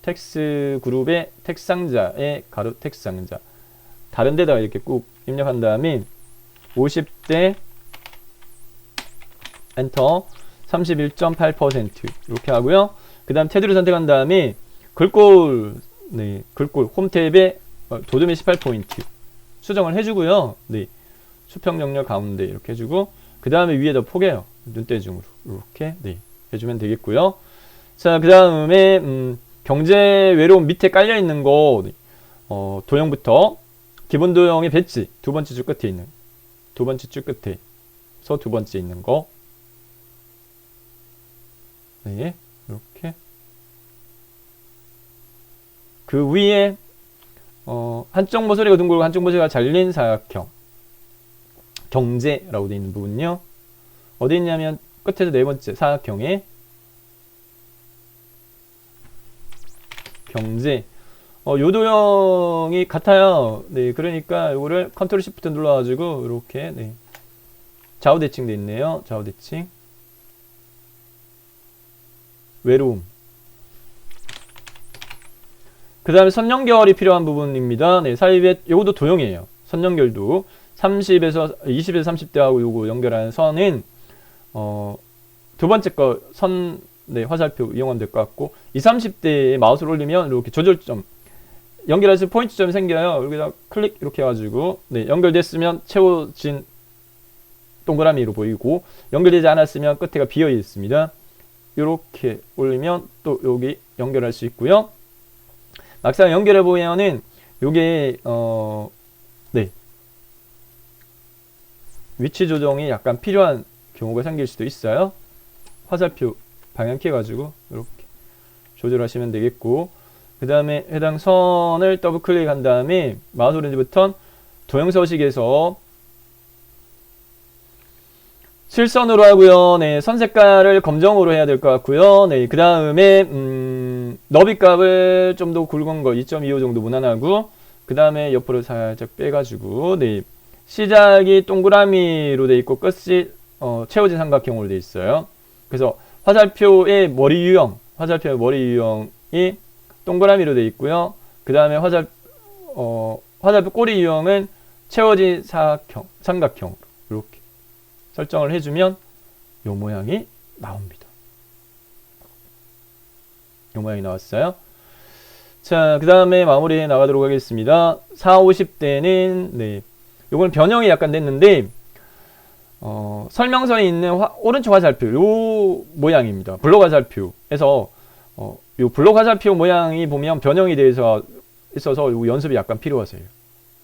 텍스트 그룹의 텍스트 상자의 가로 텍스트 상자 다른 데다가 이렇게 꾹 입력한 다음에 50대 엔터 31.8% 이렇게 하고요. 그 다음 테두리 선택한 다음에 글꼴 홈 탭에 도둠이 18포인트 수정을 해주고요. 네, 수평 정렬 가운데 이렇게 해주고 그 다음에 위에다 포개요. 눈대중으로 이렇게 네, 해주면 되겠고요. 자, 그 다음에 경제 외로움 밑에 깔려 있는 거 도형부터 기본 도형의 배치 두 번째 줄 끝에 있는 두 번째 있는 거 네, 이렇게. 그 위에 한쪽 모서리가 둥글고 한쪽 모서리가 잘린 사각형 경제라고 되어 있는 부분요. 어디 있냐면 끝에서 네 번째 사각형에 경제. 요 도형이 같아요. 네, 그러니까 요거를 컨트롤 시프트 눌러가지고 이렇게 네. 좌우 대칭 돼 있네요. 좌우 대칭. 외로움. 그 다음에 선 연결이 필요한 부분입니다. 네, 사이에 요것도 도형이에요. 선 연결도 20에서 30대하고 요거 연결하는 선은 두 번째 거 선 네, 화살표 이용하면 될 것 같고 30대에 마우스를 올리면 이렇게 조절점 연결해서 포인트점이 생겨요. 여기다 클릭 이렇게 해가지고 네, 연결됐으면 채워진 동그라미로 보이고 연결되지 않았으면 끝에가 비어 있습니다. 이렇게 올리면 또 여기 연결할 수 있고요. 막상 연결해 보면은 요게 네, 위치 조정이 약간 필요한 경우가 생길 수도 있어요. 화살표 방향키 해가지고 이렇게 조절하시면 되겠고, 그 다음에 해당 선을 더블 클릭한 다음에 마우스 오른쪽 버튼 도형 서식에서 실선으로 하고요. 네, 선 색깔을 검정으로 해야 될 것 같고요. 네, 그 다음에 너비 값을 좀 더 굵은 거 2.25 정도 무난하고, 그 다음에 옆으로 살짝 빼가지고 네, 시작이 동그라미로 돼 있고 끝이 채워진 삼각형으로 돼 있어요. 그래서 화살표의 머리 유형이 동그라미로 돼 있고요. 그 다음에 화살표 꼬리 유형은 채워진 삼각형 이렇게 설정을 해주면 요 모양이 나옵니다. 요 모양이 나왔어요. 자, 그 다음에 마무리해 나가도록 하겠습니다. 40~50대는 네, 요건 변형이 약간 됐는데 설명서에 있는 오른쪽 화살표 요 모양입니다. 블록 화살표에서 요 블록 화살표 모양이 보면 변형이 되어 있어서 요 연습이 약간 필요하세요.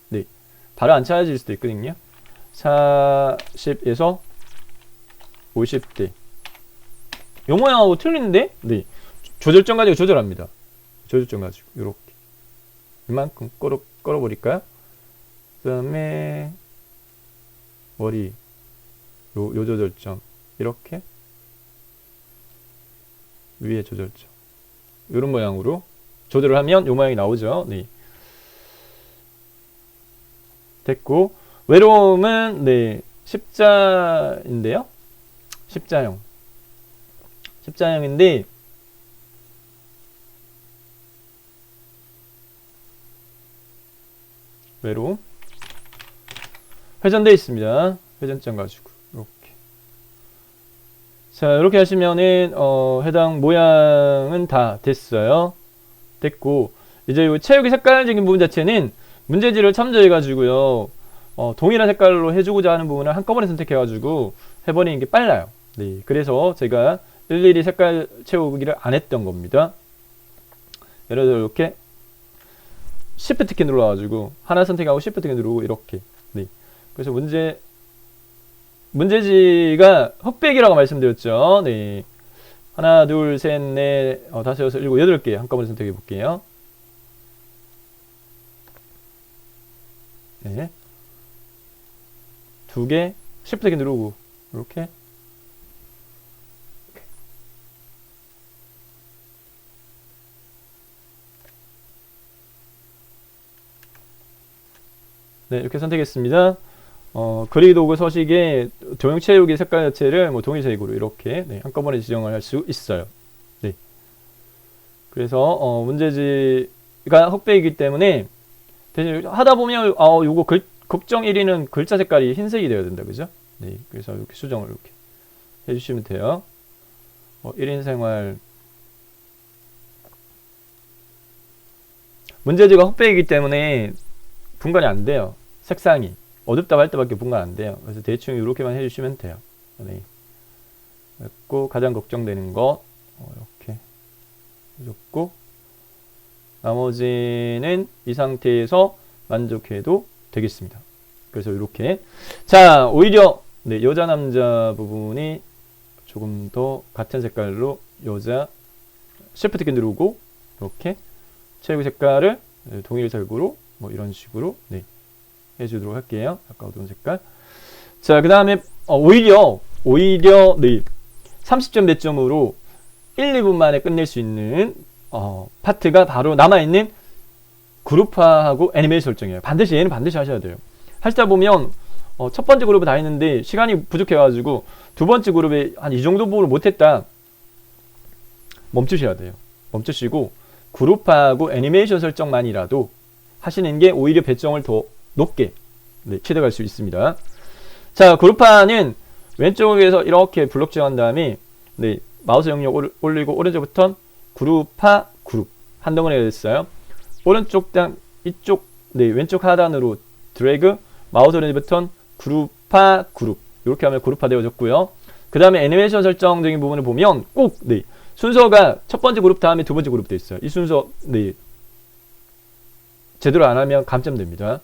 네, 바로 안 찾아질 수도 있거든요. 40에서 50대 요 모양하고 틀린데? 네, 조절점 가지고 조절합니다. 조절점 가지고 요렇게 이만큼 끌어버릴까요? 그 다음에 머리 요 조절점 이렇게 위에 조절점 이런 모양으로 조절을 하면 요 모양이 나오죠. 네, 됐고, 외로움은 네, 십자인데요. 십자형인데 외로움 회전되어 있습니다. 회전점 가지고 이렇게. 자, 이렇게 하시면은 해당 모양은 다 됐고, 이제 이 채우기 색깔적인 부분 자체는 문제지를 참조해 가지고요 동일한 색깔로 해주고자 하는 부분을 한꺼번에 선택해 가지고 해버리는 게 빨라요. 네, 그래서 제가 일일이 색깔 채우기를 안 했던 겁니다. 예를 들어 이렇게 Shift 키 눌러가지고 하나 선택하고 Shift 키 누르고 이렇게. 네, 그래서 문제지가 흑백이라고 말씀드렸죠. 네, 하나, 둘, 셋, 넷, 다섯, 여섯, 일곱, 8개 한꺼번에 선택해 볼게요. 네, 2개 Shift 키 누르고 이렇게. 네, 이렇게 선택했습니다. 그리드 도구 서식에 도형 채우기 색깔 자체를 뭐 동일색으로 이렇게 네, 한꺼번에 지정을 할 수 있어요. 네. 그래서 문제지가 흑백이기 때문에 대신 하다 보면 요거 급정 1위는 글자 색깔이 흰색이 되어야 된다, 그죠? 네. 그래서 이렇게 수정을 이렇게 해주시면 돼요. 1인 생활 문제지가 흑백이기 때문에 분간이 안 돼요. 색상이 어둡다 밝다밖에 분간 안 돼요. 그래서 대충 이렇게만 해주시면 돼요. 네. 그리고 가장 걱정되는 것 이렇게 해줬고, 나머지는 이 상태에서 만족해도 되겠습니다. 그래서 이렇게, 자, 오히려 네, 여자 남자 부분이 조금 더 같은 색깔로 여자 Shift 키 누르고 이렇게 체육 색깔을 동일 색으로 뭐 이런 식으로 네, 해주도록 할게요. 아까 어두운 색깔. 자, 그 다음에 오히려 네, 30점 배점으로 1, 2분 만에 끝낼 수 있는 파트가 바로 남아있는 그룹화하고 애니메이션 설정이에요. 얘는 반드시 하셔야 돼요. 하시다 보면 첫 번째 그룹에 다 했는데 시간이 부족해가지고 두 번째 그룹에 한 이 정도 부분을 못했다. 멈추셔야 돼요. 멈추시고 그룹화하고 애니메이션 설정만이라도 하시는 게 오히려 배점을 더 높게 네, 채워갈 수 있습니다. 자, 그룹화는 왼쪽에서 이렇게 블록 지정한 다음에 네, 마우스 영역 올리고 오른쪽부터 그룹화 그룹 한 덩어리가 됐어요. 오른쪽 이쪽 네, 왼쪽 하단으로 드래그 마우스 오른쪽부터 그룹화 그룹 이렇게 하면 그룹화 되어졌고요. 그 다음에 애니메이션 설정적인 부분을 보면 꼭 네, 순서가 첫 번째 그룹 다음에 두 번째 그룹 되어 있어요. 이 순서 네, 제대로 안 하면 감점됩니다.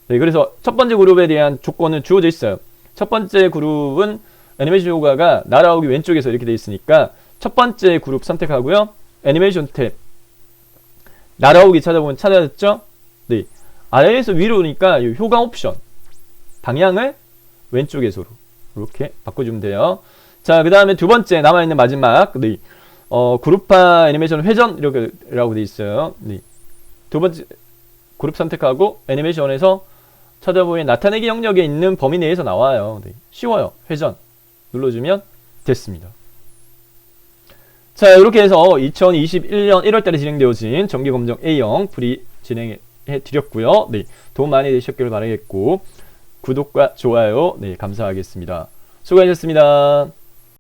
네, 그래서 첫 번째 그룹에 대한 조건은 주어져 있어요. 첫 번째 그룹은 애니메이션 효과가 날아오기 왼쪽에서 이렇게 되어 있으니까 첫 번째 그룹 선택하고요. 애니메이션 탭 날아오기 찾아보면 찾아졌죠? 네, 아래에서 위로 오니까 이 효과 옵션 방향을 왼쪽에서로 이렇게 바꿔주면 돼요. 자, 그 다음에 두 번째 남아있는 마지막 네, 그룹화 애니메이션 회전 이렇게 라고 되어 있어요. 네, 두 번째 그룹 선택하고 애니메이션에서 찾아보면 나타내기 영역에 있는 범위 내에서 나와요. 네, 쉬워요. 회전 눌러주면 됐습니다. 자, 이렇게 해서 2021년 1월달에 진행되어진 정기검정 A형 프리 진행해 드렸고요. 네, 도움 많이 되셨기를 바라겠고 구독과 좋아요 네, 감사하겠습니다. 수고하셨습니다.